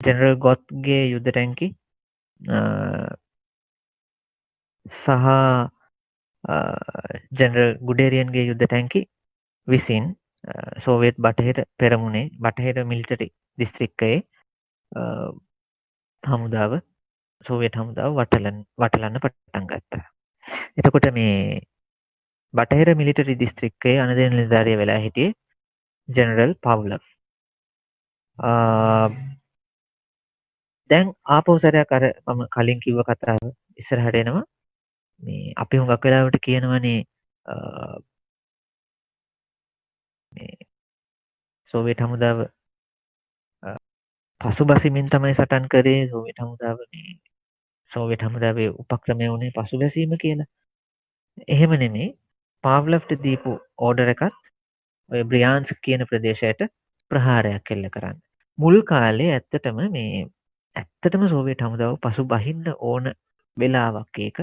ජෙනරල් ගොත්ගේ යුද ටැංකි සහ ජෙනරල් ගුඩේරියන්ගේ යුද ටැංකි විසින් සෝවියට් බටහිර පෙරමුණේ බටහිර මිලිටරි දිස්ත්‍රික්කයේ සෝවියට් හමුදාව වටලන්න පටන් ගත්තා. එතකොට මේ බටහිර මිලිටරි දිස්ත්‍රික්කයේ අනදෙන නිලධාරිය වෙලා හිටියේ ජෙනරල් පව්ලව්. දැන් ආපහු සැරයක් අර මම කලින් කිව්ව කතාව ඉස්සරහට එනවා. මේ අපි හුඟක් වෙලාවට කියනවනේ මේ සෝවියට් හමුදාව පසුබසිමින් තමයි සටන් කරේ. සෝවියට් හමුදාවේ උපක්‍රමය වුණේ පසුබැසීම කියලා. එහෙම නෙමෙයි. පාව්ලව්ට දීපු ඕඩර් එකත් ඔය බ්‍රියාන්ස්ක් කියන ප්‍රදේශයට ප්‍රහාරයක් එල්ල කරන්න. මුල් කාලේ ඇත්තටම සෝවියට් හමුදාව පසු බහින්න ඕන වෙලාවක් ඒක.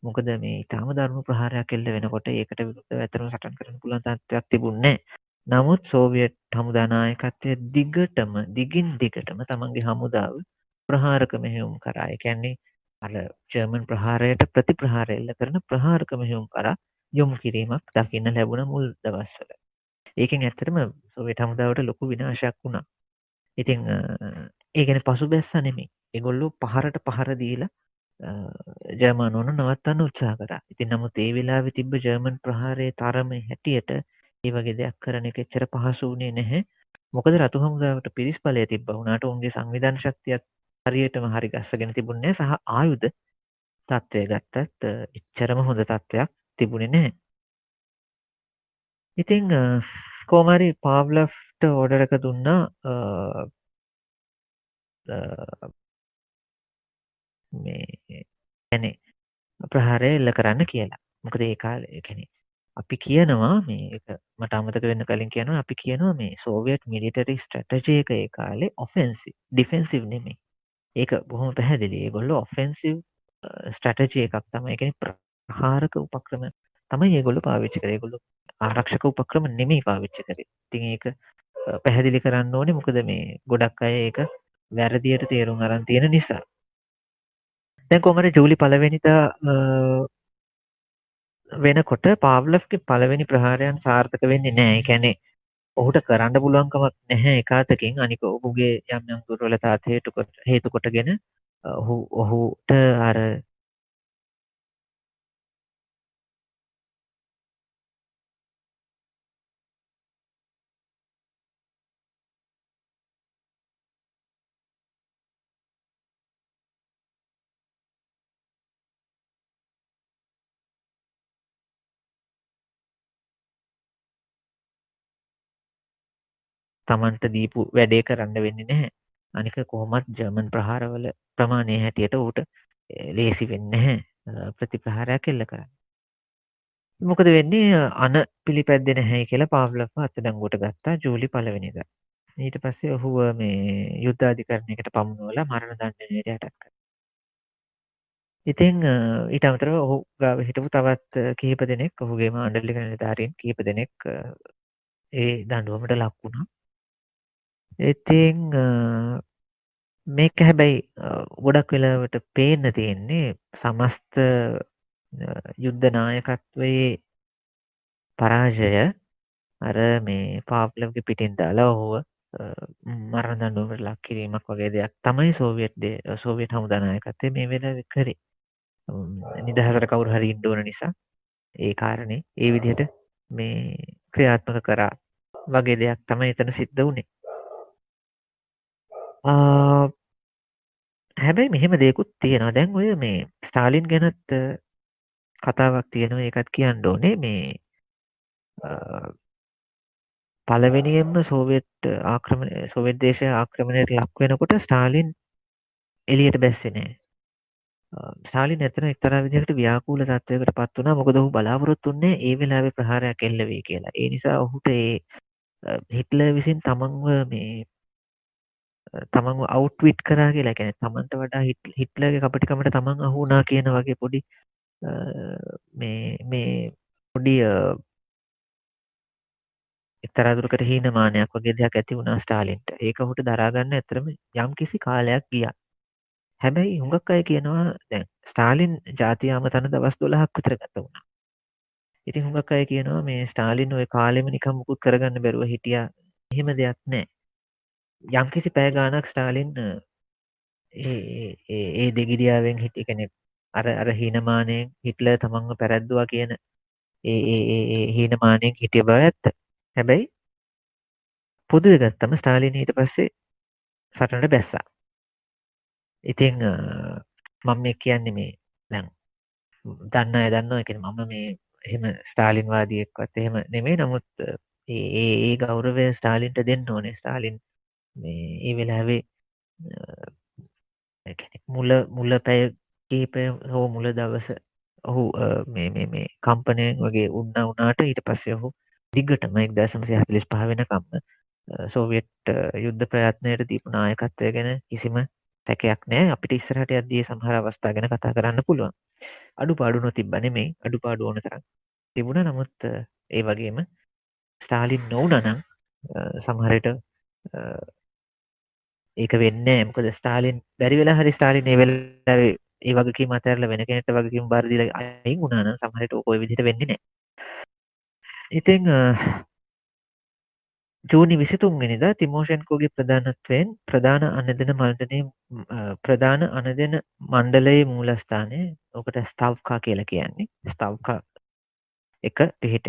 මොකද මේ ඉතාම දරුණු ප්‍රහාරයක් එල්ල වෙනකොට ඒකට විරුද්ධව ඇත්තටම සටන් කරන්න පුළුවන් තත්ත්වයක් තිබුණේ නැහැ. නමුත් සෝවියට් හමුදා නායකත්වය දිගින් දිගටම තමන්ගේ හමුදාව ප්‍රහාරක මෙහෙයුම් කරා. ඒ කියන්නේ අර ජර්මන් ප්‍රහාරයට ප්‍රතිප්‍රහාර එල්ල කරන ප්‍රහාරක මෙහෙයුම් කරා යොමු කිරීමක් දකින්න ලැබුණ මුල් දවස්වල. ඒකෙන් ඇත්තටම සෝවියට් හමුදාවට ලොකු විනාශයක් වුණා. ඉතින් ඒ කියන්නේ පසුබැස්සා නෙමෙයි. ඒගොල්ලෝ පහරට පහර දීලා ජර්මනෝන නවත්තන්න උත්සාහ කරා. ඉතින් නමුත් ඒ වෙලාවේ තිබ්බ ජර්මන් ප්‍රහාරයේ තරමේ හැටියට ඒ වගේ දෙයක් කරන එක එච්චර පහසු වුණේ නැහැ. මොකද රතු හමුදාවට පිරිස් බලය තිබ්බා වුණාට උන්ගේ සංවිධාන ශක්තියත් හරියටම හරි ගස්සගෙන තිබුණේ නැහැ සහ ආයුධ තත්ත්වය ගත්තත් එච්චරම හොඳ තත්ත්වයක් තිබුණේ නැහැ. ඉතින් කොහොම හරි පාව්ලොව්ට ඕඩර් එක දුන්නා මේ يعني ප්‍රහාරය එල්ල කරන්න කියලා. මොකද ඒ කාලේ ඒ කියන්නේ අපි කියනවා මේක මට අමතක වෙන්න කලින් කියනවා අපි කියනවා මේ සෝවියට් මිලිටරි ස්ට්‍රැටජි එක ඒ කාලේ ඔෆෙන්සිව් ඩිෆෙන්සිව් නෙමෙයි. ඒක බොහොම පැහැදිලි. ඒගොල්ලෝ ඔෆෙන්සිව් ස්ට්‍රැටජි එකක් තමයි. ඒ කියන්නේ ප්‍රහාරක උපක්‍රම තමයි ඒගොල්ලෝ පාවිච්චි කරේ. ඒගොල්ලෝ ආරක්ෂක උපක්‍රම නෙමෙයි පාවිච්චි කරේ. ඉතින් ඒක පැහැදිලි කරන්න ඕනේ. මොකද මේ ගොඩක් අය ඒක වැරදියට තේරුම් අරන් තියෙන නිසා. දැන් කොහමද ජූලි 1 වෙනිදා වෙනකොට පාව්ලොව්ගේ පළවෙනි ප්‍රහාරයන් සාර්ථක වෙන්නේ නැහැ. ඒ කියන්නේ ඔහුට කරන්න පුළුවන් කමක් නැහැ එක අතකින්. අනික ඔහුගේ යම් යම් දුර්වලතා හේතු කොටගෙන ඔහුට අර තමන්ට දීපු වැඩේ කරන්න වෙන්නේ නැහැ. අනික කොහොමත් ජර්මන් ප්‍රහාරවල ප්‍රමාණය හැටියට ඌට ලේසි වෙන්නේ නැහැ ප්‍රතිප්‍රහාරයක් එල්ල කරන්න. මොකද වෙන්නේ අන පිළිපැද්දේ නැහැයි කියලා පාව්ලොව්ව අත්අඩංගුවට ගත්තා ජූලි 1 වෙනිදා. ඊට පස්සේ ඔහුව මේ යුද්ධ අධිකරණයකට පමුණුවලා මරණ දණ්ඩනයට යටත් කළා. ඉතින් ඊට අමතරව ඔහු ගාව හිටපු තවත් කිහිප දෙනෙක් ඔහුගේ මාණ්ඩලික නිලධාරීන් කිහිප දෙනෙක් ඒ දඬුවමට ලක් වුණා. ඉතින් මේක හැබැයි ගොඩක් වෙලාවට පේන්න තියෙන්නේ සමස්ත යුද්ධ නායකත්වයේ පරාජය අර මේ පාව්ලොව්ගේ පිටින් දාලා ඔහුව මරණ දඬුවමට ලක් කිරීමක් වගේ දෙයක් තමයි සෝවියට් හමුදා නායකත්වය මේ වෙලාවේ කරේ. නිදහසට කවුරු හරි ඉන්න ඕන නිසා ඒ කාරණේ ඒ විදිහට මේ ක්‍රියාත්මක කරා වගේ දෙයක් තමයි එතන සිද්ධ වුණේ. හැබැයි මෙහෙම දෙයකුත් තියෙනවා. දැන් ඔය මේ ස්ටාලින් ගැනත් කතාවක් තියෙනවා. ඒකත් කියන්න ඕනේ. මේ පළවෙනියෙන්ම සෝවියට් දේශය ආක්‍රමණයට ලක් වෙනකොට ස්ටාලින් එළියට බැස්සේ නැහැ. ස්ටාලින් එතන එක්තරා විදිහකට ව්‍යාකූල තත්වයකට පත් වුණා. මොකද ඔහු බලාපොරොත්තු වෙන්නේ ඒ වෙලාවේ ප්‍රහාරයක් එල්ල වෙයි කියලා. ඒ නිසා ඔහුට හිට්ලර් විසින් තමන්ව අවුට්විට් කරා කියලා. කියන්නේ තමන්ට වඩා හිට්ලර්ගේ කපටිකමට තමන් අහු වුණා කියන වගේ පොඩි මේ පොඩි එක්තරා දුරකට හීනමානයක් වගේ දෙයක් ඇති වුණා ස්ටාලින්ට. ඒක ඔහුට දරා ගන්න ඇත්තටම යම්කිසි කාලයක් ගියා. හැබැයි හුඟක් අය කියනවා දැන් ස්ටාලින් ජාතිය අමතන දවස් 12ක් විතර ගත වුණා. ඉතින් හුඟක් අය කියනවා මේ ස්ටාලින් ওই කාලෙම නිකන් මුකුත් කරගන්න බැරුව හිටියා. එහෙම දෙයක් නැහැ. යම්කිසි පැය ගාණක් ස්ටාලින් ඒ දෙගිඩියාවෙන් හිටිය කෙනෙක් අර හීනමානයෙන් හිට්ලර් තමන්ව පැරැද්දුවා කියන ඒ හීනමානයෙන් හිටිය බව ඇත්ත. හැබැයි පොදුවේ ගත්තම ස්ටාලින් ඊට පස්සේ සටනට බැස්සා. ඉතින් මම මේ කියන්නේ මේ දැන් දන්න අය දන්නවා. ඒ කියන්නේ මම මේ එහෙම ස්ටාලින් වාදියෙක්වත් එහෙම නෙමෙයි. නමුත් ඒ ගෞරවය ස්ටාලින්ට දෙන්න ඕනේ. ස්ටාලින් මේ ඒ වෙලාවේ මුල පැය කීපය හෝ මුල දවස ඔහු මේ කම්පනයෙන් වගේ වුණාට ඊට පස්සේ ඔහු දිගටම 1945 වෙනකම්ම සෝවියට් යුද්ධ ප්‍රයත්නයට දීපු නායකත්වය ගැන කිසිම සැකයක් නැහැ. අපිට ඉස්සරහට යද්දී සමහර අවස්ථා ගැන කතා කරන්න පුළුවන්. අඩුපාඩු නොතිබ්බ නෙමෙයි. අඩුපාඩු ඕන තරම් තිබුණා. නමුත් ඒ වගේම ස්ටාලින් නොවුණා නම් සමහර විට ඒක වෙන්නේ නැහැ. මොකද ස්ටාලින් බැරි වෙලා හරි ස්ටාලින් ඒ වෙලාවේ ඒ වගකීම අතහැරලා වෙන කෙනෙක්ට වගකීම බාර දීලා අයින් වුණා නම් සමහර විට ඔය විදිහට වෙන්නේ නැහැ. ඉතින් ජූනි 23 වෙනිදා තිමෝෂෙන්කෝගේ ප්‍රධානත්වයෙන් ප්‍රධාන අණදෙන මණ්ඩලයේ මූලස්ථානය ඔකට ස්තව්කා කියලා කියන්නේ. ස්තව්කා එක පිහිට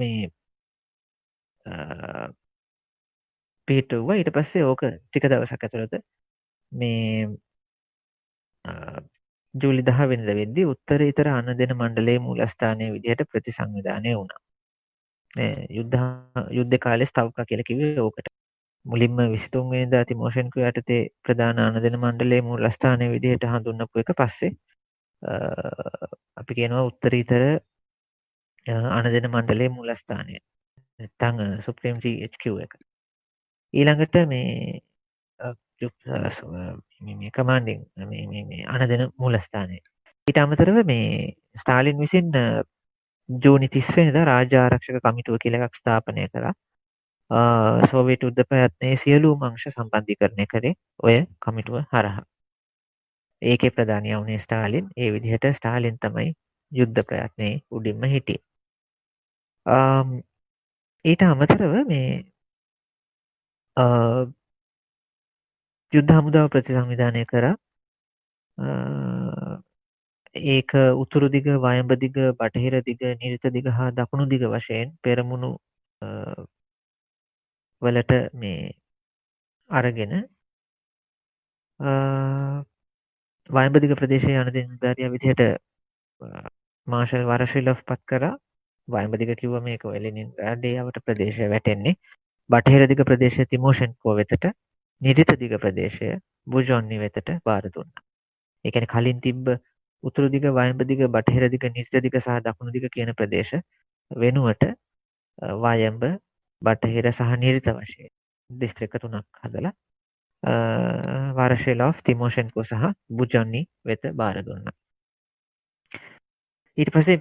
මේ පිහිටුවා. ඊට පස්සේ ඕක ටික දවසක් ඇතුළත මේ ජූලි 10 වෙනිදා වෙද්දී උත්තරීතර අණදෙන මණ්ඩලයේ මූලස්ථානයේ විදිහට ප්‍රතිසංවිධානය වුණා. යුද්ධ කාලේ ස්තව්කා කියලා කිව්වේ ඕකට. මුලින්ම 23 වෙනිදා තිමෝෂෙන්කෝ යටතේ ප්‍රධාන අණදෙන මණ්ඩලයේ මූලස්ථානයේ විදිහට හඳුන්වපු එක පස්සේ අපි කියනවා උත්තරීතර අණදෙන මණ්ඩලයේ මූලස්ථානය. නැත්නම් සුප්‍රීම් GHQ එක. ඊළඟට මේ කමාන්ඩින් මේ අණදෙන මූලස්ථානය. ඊට අමතරව මේ ස්ටාලින් විසින් ජූනි 30 වෙනිදා රාජ්‍ය ආරක්ෂක කමිටුව කියලා එකක් ස්ථාපනය කරා. සෝවියට් යුද්ධ ප්‍රයත්නයේ සියලුම අංශ සම්බන්ධීකරණය කරේ ඔය කමිටුව හරහා. ඒකේ ප්‍රධානියා වුණේ ස්ටාලින්. ඒ විදිහට ස්ටාලින් තමයි යුද්ධ ප්‍රයත්නයේ උඩින්ම හිටියේ. ඊට අමතරව මේ යුද්ධ හමුදාව ප්‍රතිසංවිධානය කරා. ඒක උතුරු දිග, වයඹ දිග, බටහිර දිග, නිරිත දිග හා දකුණු දිග වශයෙන් පෙරමුණු වලට මේ අරගෙන වයඹ දිග ප්‍රදේශයේ අණදෙන නිලධාරියා විදිහට මාෂල් වරශිලොව් පත් කරා. වයඹ දිග කිව්වම මේක ලෙනින්ග්‍රාඩ් යවට ප්‍රදේශය වැටෙන්නේ. බටහිර දිග ප්‍රදේශය තිමෝෂෙන්කෝ වෙතට, නිරිත දිග ප්‍රදේශය බුජොන්නි වෙතට බාර දුන්නා. ඒ කියන්නේ කලින් තිබ්බ උතුරු දිග, වයඹ දිග, බටහිර දිග, නිරිත දිග සහ දකුණු දිග කියන ප්‍රදේශ වෙනුවට වයඹ, බටහිර සහ නිරිත වශයෙන් දිස්ත්‍රික්ක 3ක් හදලා වරශිලොව්, තිමෝෂෙන්කෝ සහ බුජොන්නි වෙත බාර දුන්නා. ඊට පස්සේ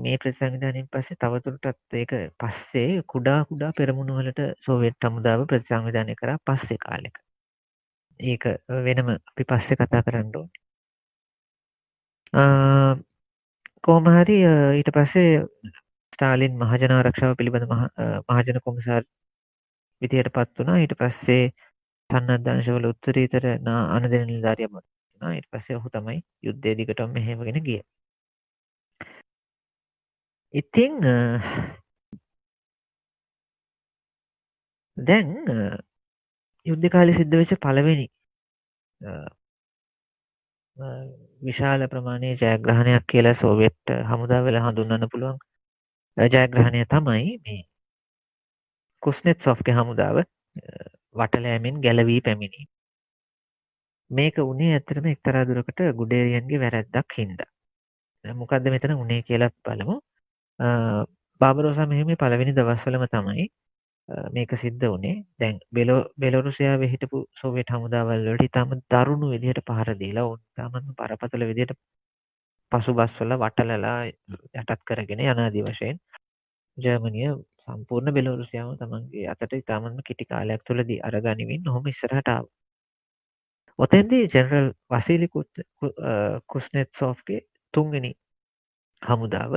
මේ ප්‍රතිසංවිධානයෙන් පස්සේ තවදුරටත් ඒක පස්සේ කුඩා පෙරමුණු වලට සෝවියට් හමුදාව ප්‍රතිසංවිධානය කරා පස්සේ කාලෙක. ඒක වෙනම අපි පස්සේ කතා කරන්න ඕනේ. කොහොම හරි ඊට පස්සේ ස්ටාලින් මහජන ආරක්ෂාව පිළිබඳ මහජන කොමසාර් විදියට පත් වුණා. ඊට පස්සේ සන්නද්ධාංශවල උත්තරීතර අණදෙන නිලධාරියා පත් වුණා. ඊට පස්සේ ඔහු තමයි යුද්ධය දිගටම මෙහෙවගෙන ගියේ. ඉතින් දැන් යුද්ධ කාලේ සිද්ධ වෙච්ච පළවෙනි විශාල ප්‍රමාණයේ ජයග්‍රහණයක් කියලා සෝවියට් හමුදාවල හඳුන්වන්න පුළුවන් ජයග්‍රහණය තමයි මේ කුස්නෙට්සොෆ්ගේ හමුදාව වටලෑමෙන් ගැලවී පැමිණීම. මේක උනේ ඇත්තටම එක්තරා දුරකට ගුඩේරියන්ගේ වැරැද්දක් හින්දා. මොකද්ද මෙතන උනේ කියලා බලමු. බාබරෝසා මෙහෙමේ පළවෙනි දවස්වලම තමයි මේක සිද්ධ වුණේ. දැන් බෙලොරුසියාවේ හිටපු සෝවියට් හමුදාවල් වලට ඉතාම දරුණු විදිහට පහර දීලා ඕන තාමත් බරපතල විදිහට පසුබස්වල වටලලා යටත් කරගෙන යන ආදී වශයෙන් ජර්මනිය සම්පූර්ණ බෙලොරුසියාව තමන්ගේ අතට ඉතාමත්ම කෙටි කාලයක් තුළදී අරගනිමින් ඔහොම ඉස්සරහට ආවා. ඔතෙන්දී ජෙනරල් වසීලි කුස්නෙට්සොෆ්ගේ තුන්වෙනි හමුදාව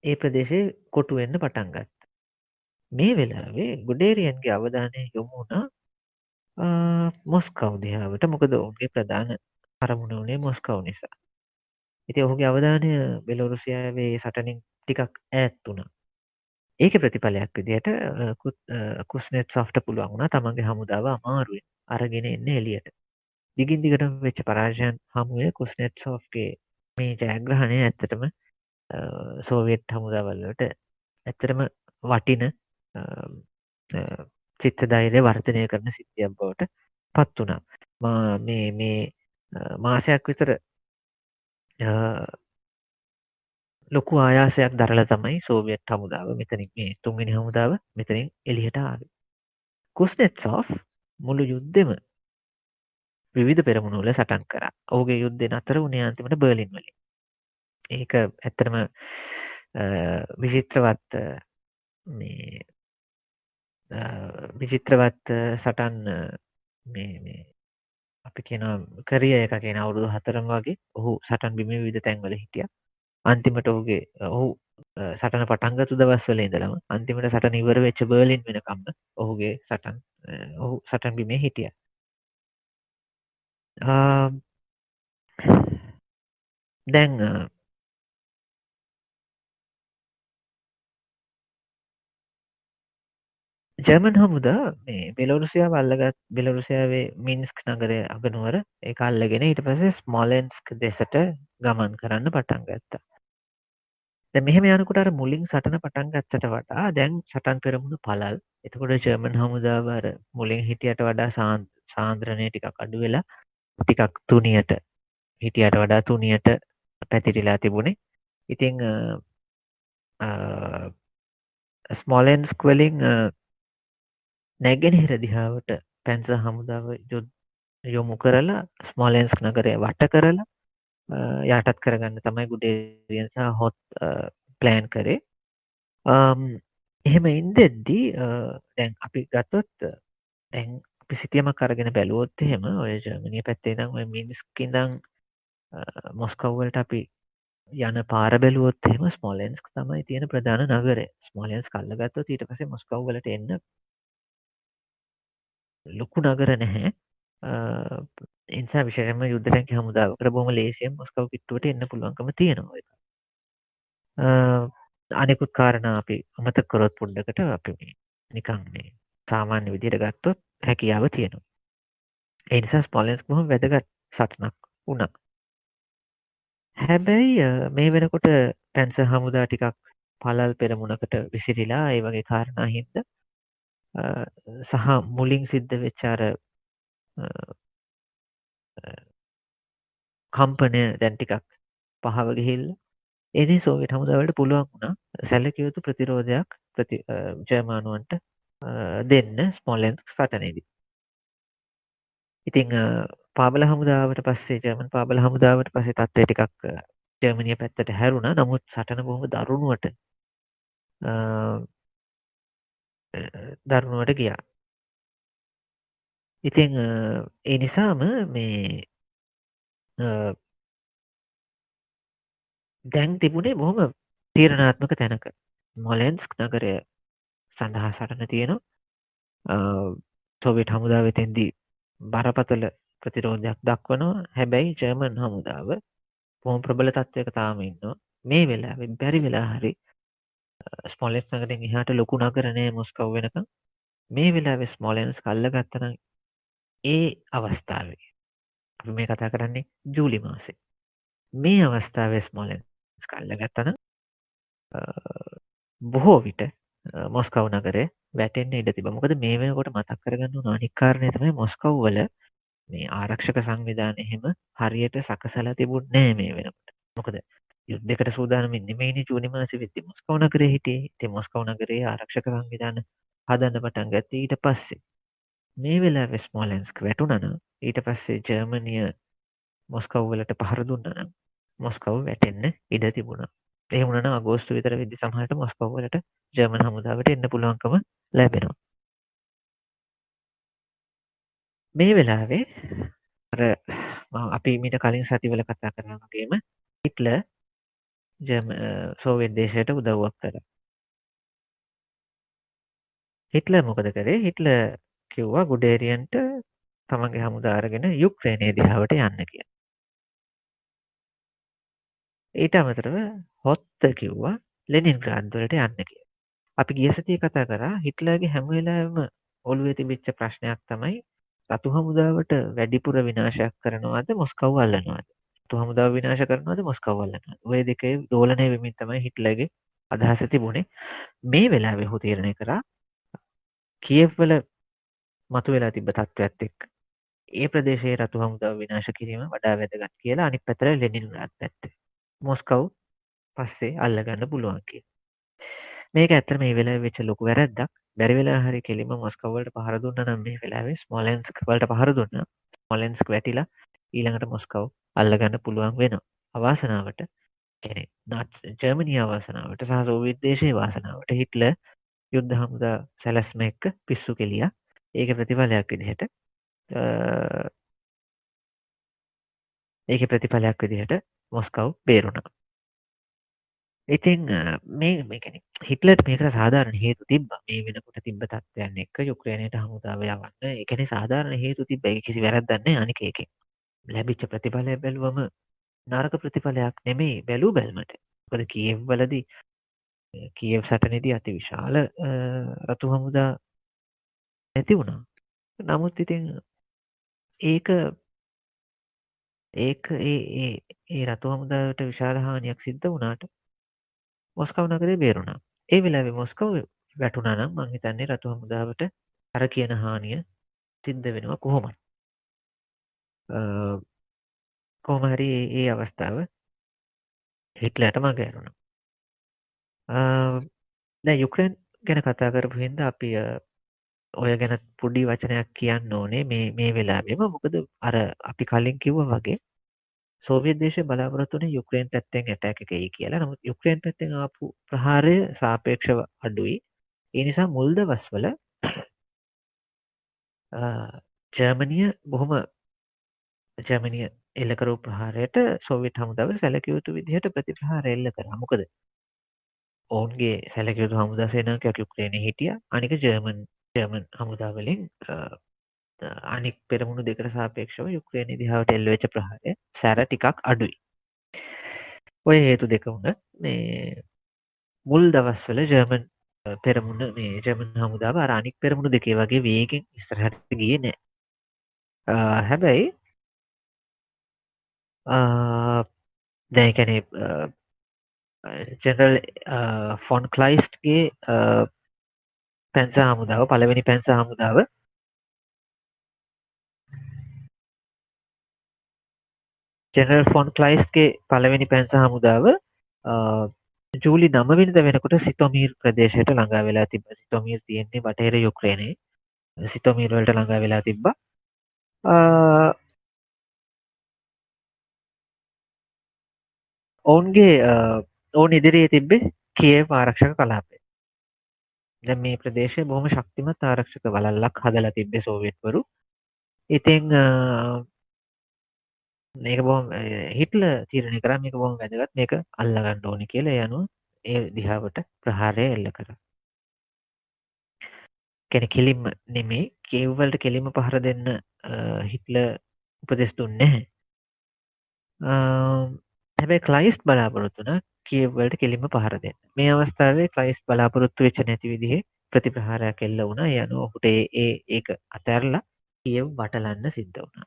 ඒ ප්‍රදේශයේ කොටු වෙන්න පටන් ගත්තා. මේ වෙලාවේ ගුඩේරියන්ගේ අවධානය යොමු වුණා මොස්කව් දිහාවට. මොකද ඔහුගේ ප්‍රධාන අරමුණ වුණේ මොස්කව් නිසා. ඉතින් ඔහුගේ අවධානය බෙලොරුසියාවේ සටනින් ටිකක් ඈත් වුණා. ඒකේ ප්‍රතිඵලයක් විදිහට කුස්නෙට්සොෆ්ට පුළුවන් වුණා තමන්ගේ හමුදාව අමාරුවෙන් අරගෙන එන්න එළියට. දිගින් දිගටම වෙච්ච පරාජයන් හමුවේ කුස්නෙට්සොෆ්ගේ මේ ජයග්‍රහණය ඇත්තටම සෝවියට් හමුදාවල් වලට ඇත්තටම වටින චිත්ත ධෛර්යය වර්ධනය කරන සිද්ධියක් බවට පත් වුණා. මේ මාසයක් විතර ලොකු ආයාසයක් දරලා තමයි සෝවියට් හමුදාව මෙතනින් මේ තුන්වෙනි හමුදාව මෙතනින් එළියට ආවේ. කුස්නෙට්සොෆ් මුළු යුද්ධෙම විවිධ පෙරමුණු වල සටන් කරා. ඔහුගේ යුද්ධේ නතර වුණේ අන්තිමට බර්ලින් වලින්. ඒක ඇත්තටම විචිත්‍රවත් මේ විචිත්‍රවත් සටන් මේ අපි කියනවා කරිය එක කියන අවුරුදු 4ම වගේ ඔහු සටන් බිමේ විවිධ තැන්වල හිටියා. අන්තිමට ඔහු සටන පටන් ගත්තු දවස්වල ඉඳලම අන්තිමට සටන ඉවර වෙච්ච බර්ලින් වෙනකම්ම ඔහුගේ ඔහු සටන් බිමේ හිටියා. දැන් ජර්මන් හමුදා මේ බෙලොරුසියාව අල්ලගත් බෙලොරුසියාවේ මින්ස්ක් නගරය අගනුවර ඒක අල්ලගෙන ඊට පස්සේ ස්මොලෙන්ස්ක් දෙසට ගමන් කරන්න පටන් ගත්තා. දැන් මෙහෙම යනකොට අර මුලින් සටන පටන් ගත්තට වඩා දැන් සටන් පෙරමුණ පළල්. එතකොට ජර්මන් හමුදාව අර මුලින් හිටියට වඩා සාන්ද්‍රණය ටිකක් අඩු වෙලා ටිකක් තුනියට හිටියට වඩා තුනියට පැතිරිලා තිබුණේ. ඉතින් ස්මොලෙන්ස්ක් වලින් නැගෙනහිර දිහාවට පැන්ස හමුදාව යොමු කරලා ස්මොලෙන්ස්ක් නගරය වට කරලා යටත් කරගන්න තමයි ගුඩේරියන් සහ හොත් ප්ලෑන් කරේ. එහෙම ඉන්දෙද්දී දැන් අපි ගත්තොත් දැන් අපි සිතියමක් අරගෙන බැලුවොත් එහෙම ඔය ජර්මනිය පැත්තේ ඉඳන් ඔය මින්ස්ක් ඉඳන් මොස්කව් වලට අපි යන පාර බැලුවොත් එහෙම ස්මොලෙන්ස්ක් තමයි තියෙන ප්‍රධාන නගරය. ස්මොලෙන්ස්ක් අල්ලගත්තොත් ඊට පස්සේ මොස්කව් වලට එන්න ලොකු නගර නැහැ. එනිසා විශේෂයෙන්ම යුද්ධ ටැංක හමුදාවකට බොහොම ලේසියෙන් මොස්කව් කිට්ටුවට එන්න පුළුවන්කම තියෙනවා. අනෙකුත් කාරණා අපි අමතක කරොත් පොඩ්ඩකට අපි නිකන් මේ සාමාන්‍ය විදිහට ගත්තොත් හැකියාව තියෙනවා. ඒ නිසා ස්මොලෙන්ස්ක් බොහොම වැදගත් සටනක් වුණා. හැබැයි මේ වෙනකොට පැන්ස හමුදා ටිකක් පළල් පෙරමුණකට විසිරිලා ඒ වගේ කාරණා හින්දා සහ මුලින් සිද්ධ වෙච්ච අර කම්පනය දැන් ටිකක් පහව ගිහිල්ලා ඉතින් සෝවියට් හමුදාවලට පුළුවන් වුණා සැලකිය යුතු ප්‍රතිරෝධයක් ජර්මනුවන්ට දෙන්න ස්මොලෙන්ස්ක් සටනේදී. ඉතින් පාබල හමුදාවට පස්සේ ජර්මන් පාබල හමුදාවට පස්සේ තත්ත්වය ටිකක් ජර්මනිය පැත්තට හැරුණා. නමුත් සටන බොහොම දරුණුවට ගියා. ඉතින් ඒ නිසාම මේ දැන් තිබුණේ බොහොම තීරණාත්මක තැනක. මොලෙන්ස්ක් නගරය සඳහා සටන තියෙනවා. සෝවියට් හමුදාව එතෙන්දී බරපතල ප්‍රතිරෝධයක් දක්වනවා. හැබැයි ජර්මන් හමුදාව බොහොම ප්‍රබල තත්ත්වයක තාම ඉන්නවා. මේ වෙලාවේ බැරි වෙලා හරි ස්මොලෙන්ස්ක් නගරෙන් එහාට ලොකු නගර නෑ මොස්කව් වෙනකන්. මේ වෙලාවේ ස්මොලෙන්ස්ක් අල්ලගත්තා නම් ඒ අවස්ථාවේ අපි මේ කතා කරන්නේ ජූලි මාසේ. මේ අවස්ථාවේ ස්මොලෙන්ස්ක් අල්ලගත්තා නම් බොහෝ විට මොස්කව් නගරය වැටෙන්න ඉඩ තිබෙනවා. මොකද මේ වෙනකොට මතක් කරගන්න ඕන අනික් කාරණය තමයි මොස්කව් වල මේ ආරක්ෂක සංවිධාන එහෙම හරියට සකසලා තිබුණේ නැහැ මේ වෙනකොට. මොකද යුද්ධයකට සූදානමින් නෙමෙයිනේ ජූනි මාසෙ වෙද්දි මොස්කව් නගරේ හිටියේ. ඉතින් මොස්කව් නගරේ ආරක්ෂක සංවිධාන හදන්න පටන් ගත්තේ ඊට පස්සේ. මේ වෙලාවේ ස්මොලෙන්ස්ක් වැටුණා නම් ඊට පස්සේ ජර්මනිය මොස්කව් වලට පහර දුන්නා නම් මොස්කව් වැටෙන්න ඉඩ තිබුණා. ඒ වුණා නම් අගෝස්තු විතර වෙද්දි සමහරට මොස්කව් වලට ජර්මන් හමුදාවට එන්න පුළුවන්කම ලැබෙනවා. මේ වෙලාවේ අර අපි මීට කලින් සතිවල කතා කරා වගේම හිට්ලර් සෝවියට් දේශයට උදව්වක් කළා. හිට්ලර් මොකද කරේ? හිට්ලර් කිව්වා ගුඩේරියන්ට තමන්ගේ හමුදා අරගෙන යුක්රේනය දිහාවට යන්න කියලා. ඊට අමතරව හොත්ත කිව්වා ලෙනින්ග්‍රාඩ් වලට යන්න කියලා. අපි ගිය සතියේ කතා කරා හිට්ලර්ගේ හැම වෙලාවෙම ඔළුවේ තිබිච්ච ප්‍රශ්නයක් තමයි රතු හමුදාවට වැඩිපුර විනාශයක් කරනවද මොස්කව් අල්ලනවද? රතු හමුදාව විනාශ කරනවද මොස්කව් අල්ලනවද? ඔය දෙකේ දෝලනය වෙමින් තමයි හිට්ලර්ගේ අදහස තිබුණේ. මේ වෙලාවේ ඔහු තීරණය කරා කියව් වල මතුවෙලා තිබ්බ තත්ත්වයක් එක්ක ඒ ප්‍රදේශයේ රතු හමුදාව විනාශ කිරීම වඩා වැදගත් කියලා අනිත් පැත්තට ලෙනින්ග්‍රාඩ් පැත්තේ මොස්කව් පස්සේ අල්ලගන්න පුළුවන් කියලා. මේක ඇත්තට මේ වෙලාවේ වෙච්ච ලොකු වැරැද්දක්. බැරි වෙලා හරි කෙලින්ම මොස්කව් වලට පහර දුන්නා නම් මේ වෙලාවේ ස්මොලෙන්ස්ක් වලට පහර දුන්නා. ස්මොලෙන්ස්ක් වැටිලා ඊළඟට මොස්කව් අල්ලගන්න පුළුවන් වෙනවා. අවාසනාවට කියන්නේ ජර්මනිය වාසනාවට සහ සෝවියට් දේශයේ වාසනාවට හිට්ලර් යුද්ධ හමුදා සැලැස්ම එක්ක පිස්සු කෙලියා. ඒකේ ප්‍රතිඵලයක් විදිහට ඒකේ ප්‍රතිඵලයක් විදිහට මොස්කව් බේරුණා. ඉතින් මේ කියන්නේ හිට්ලර්ට මේකට සාධාරණ හේතු තිබ්බා. මේ වෙනකොට තිබ්බ තත්ත්වයන් එක්ක යුක්‍රේනයට හමුදාව යවන්න. ඒ කියන්නේ සාධාරණ හේතු තිබ්බා. ඒක කිසි වැරද්දක් නැහැ අනික ඒකේ. ලැබිච්ච ප්‍රතිඵලය බැලුවම නරක ප්‍රතිඵලයක් නෙමෙයි බැලූ බැල්මට. මොකද කීයව් වලදී කීයව් සටනේදී අති විශාල රතු හමුදා නැති වුණා. නමුත් ඉතින් ඒක ඒක ඒ රතු හමුදාවට විශාල හානියක් සිද්ධ වුණාට මොස්කව් නගරේ බේරුණා. ඒ වෙලාවේ මොස්කව් වැටුණා නම් මං හිතන්නේ රතු හමුදාවට අර කියන හානිය සිද්ධ වෙනවා කොහොමත්. කොහොම හරි ඒ අවස්ථාව හිට්ලර්ට මග ඇරුණා. දැන් යුක්‍රේන් ගැන කතා කරපු හින්දා අපි ඔය ගැන පොඩි වචනයක් කියන්න ඕනේ මේ වෙලාවෙම. මොකද අර අපි කලින් කිව්වා වගේ සෝවියට් දේශය බලාපොරොත්තු වුණේ යුක්‍රේන් පැත්තෙන් ඇටැක් එක එයි කියලා. නමුත් යුක්‍රේන් පැත්තෙන් ආපු ප්‍රහාරය සාපේක්ෂව අඩුයි. ඒ නිසා මුල් දවස්වල ජර්මනිය ජර්මනිය එල්ල කරපු ප්‍රහාරයට සෝවියට් හමුදාව සැලකිය යුතු විදිහට ප්‍රතිප්‍රහාර එල්ල කරා. මොකද ඔවුන්ගේ සැලකිය යුතු හමුදා සේනාවකයක් යුක්‍රේනයේ හිටියා. අනික ජර්මන් හමුදා වලින් අනික් පෙරමුණු දෙකට සාපේක්ෂව යුක්‍රේනයේ දිහාවට එල්ල වෙච්ච ප්‍රහාරය සැර ටිකක් අඩුයි. ඔය හේතු දෙක වුණ මේ මුල් දවස්වල ජර්මන් පෙරමුණ මේ ජර්මන් හමුදාව අර අනික් පෙරමුණු දෙකේ වගේ වේගෙන් ඉස්සරහට ගියේ නෑ. හැබැයි දැන් ඒ කියන්නේ ජෙනරල් ෆොන් ක්ලයිස්ට්ගේ පැන්සා හමුදාව පළවෙනි පැන්සා හමුදාව ජෙනරල් ෆොන් ක්ලයිස්ට්ගේ පළවෙනි පැන්සා හමුදාව ජූලි 9 වෙනිදා වෙනකොට සිතොමීර් ප්‍රදේශයට ළඟා වෙලා තිබ්බා. සිතොමීර් තියෙන්නේ බටහිර යුක්‍රේනයේ. සිතොමීර් වලට ළඟා වෙලා තිබ්බා. ඔවුන් ඉදිරියේ තිබ්බේ කියෙව් ආරක්ෂක කලාපය. දැන් මේ ප්‍රදේශය බොහොම ශක්තිමත් ආරක්ෂක වළල්ලක් හදලා තිබ්බේ සෝවියට්වරු. ඉතින් මේක බොහොම හිට්ලර් තීරණය කරා මේක බොහොම වැදගත්, මේක අල්ලගන්න ඕනේ කියලා. ඒ අනුව ඒ දිහාවට ප්‍රහාරය එල්ල කරා. කියන්නේ කෙලින්ම නෙමෙයි, කියෙව් වලට කෙලින්ම පහර දෙන්න හිට්ලර් උපදෙස් දුන්නේ නැහැ. හැබැයි ක්ලයිස්ට් බලාපොරොත්තු වුණා කියෙව් වලට කෙලින්ම පහර දෙන්න. මේ අවස්ථාවේ ක්ලයිස්ට් බලාපොරොත්තු වෙච්ච නැති විදිහේ ප්‍රතිප්‍රහාරයක් එල්ල වුණා. ඒ අනුව ඔහුට ඒක අතහැරලා කියෙව් වටලන්න සිද්ධ වුණා.